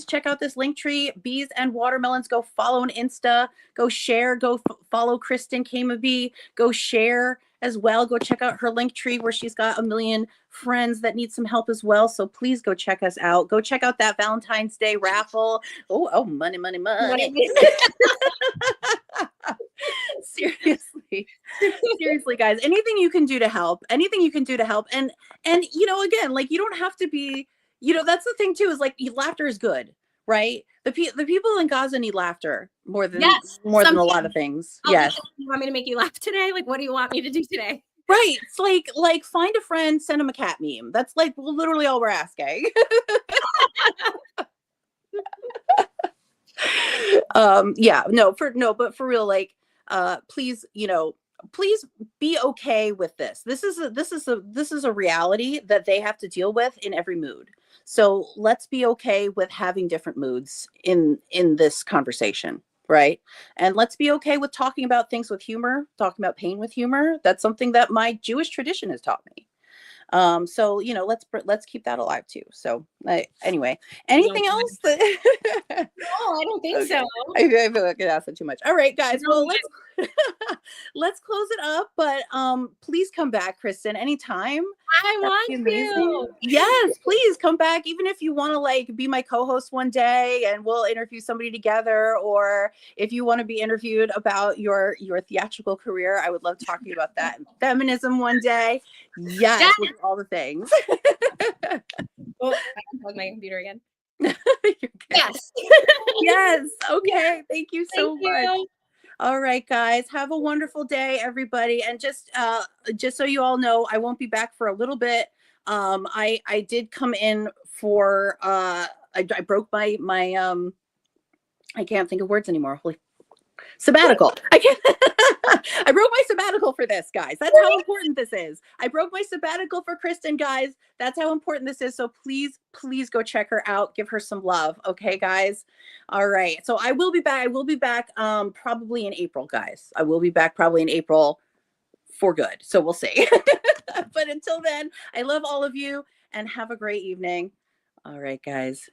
check out this link tree, Bees and Watermelons. Go follow on Insta, go share, go follow Kristen Kameby, go share as well. Go check out her link tree where she's got a million friends that need some help as well. So please go check us out. Go check out that Valentine's Day raffle. Oh, money. Seriously, guys, anything you can do to help. And you know, again, like you don't have to be, you know, that's the thing too, is like laughter is good, right? The people in Gaza need laughter more than a lot of things. Yes. You want me to make you laugh today? Like, what do you want me to do today? Right. It's like find a friend, send them a cat meme. That's like literally all we're asking. But for real, like please, you know, please be okay with this. This is a reality that they have to deal with in every mood. So let's be okay with having different moods in this conversation, right? And let's be okay with talking about things with humor, talking about pain with humor. That's something that my Jewish tradition has taught me. So you know, let's keep that alive too. So anyway, anything else that no, I don't think so. I feel like I asked it too much. All right, guys, well, let's close it up, but please come back, Kristen, anytime. I want to. Yes, please come back, even if you want to like be my co-host one day and we'll interview somebody together, or if you want to be interviewed about your theatrical career, I would love talking about that. Feminism one day. Yes. With all the things. Oh, I can plug my computer again. Yes. Yes. Okay. Thank you so much. All right, guys, have a wonderful day, everybody. And just so you all know, I won't be back for a little bit. I did come in for I broke my I can't think of words anymore. Holy sabbatical. I broke my sabbatical for this, guys. That's how important this is. I broke my sabbatical for Kristen, guys. That's how important this is. So please go check her out. Give her some love. Okay, guys. All right. So I will be back probably in April, guys. I will be back probably in April for good. So we'll see. But until then, I love all of you and have a great evening. All right, guys.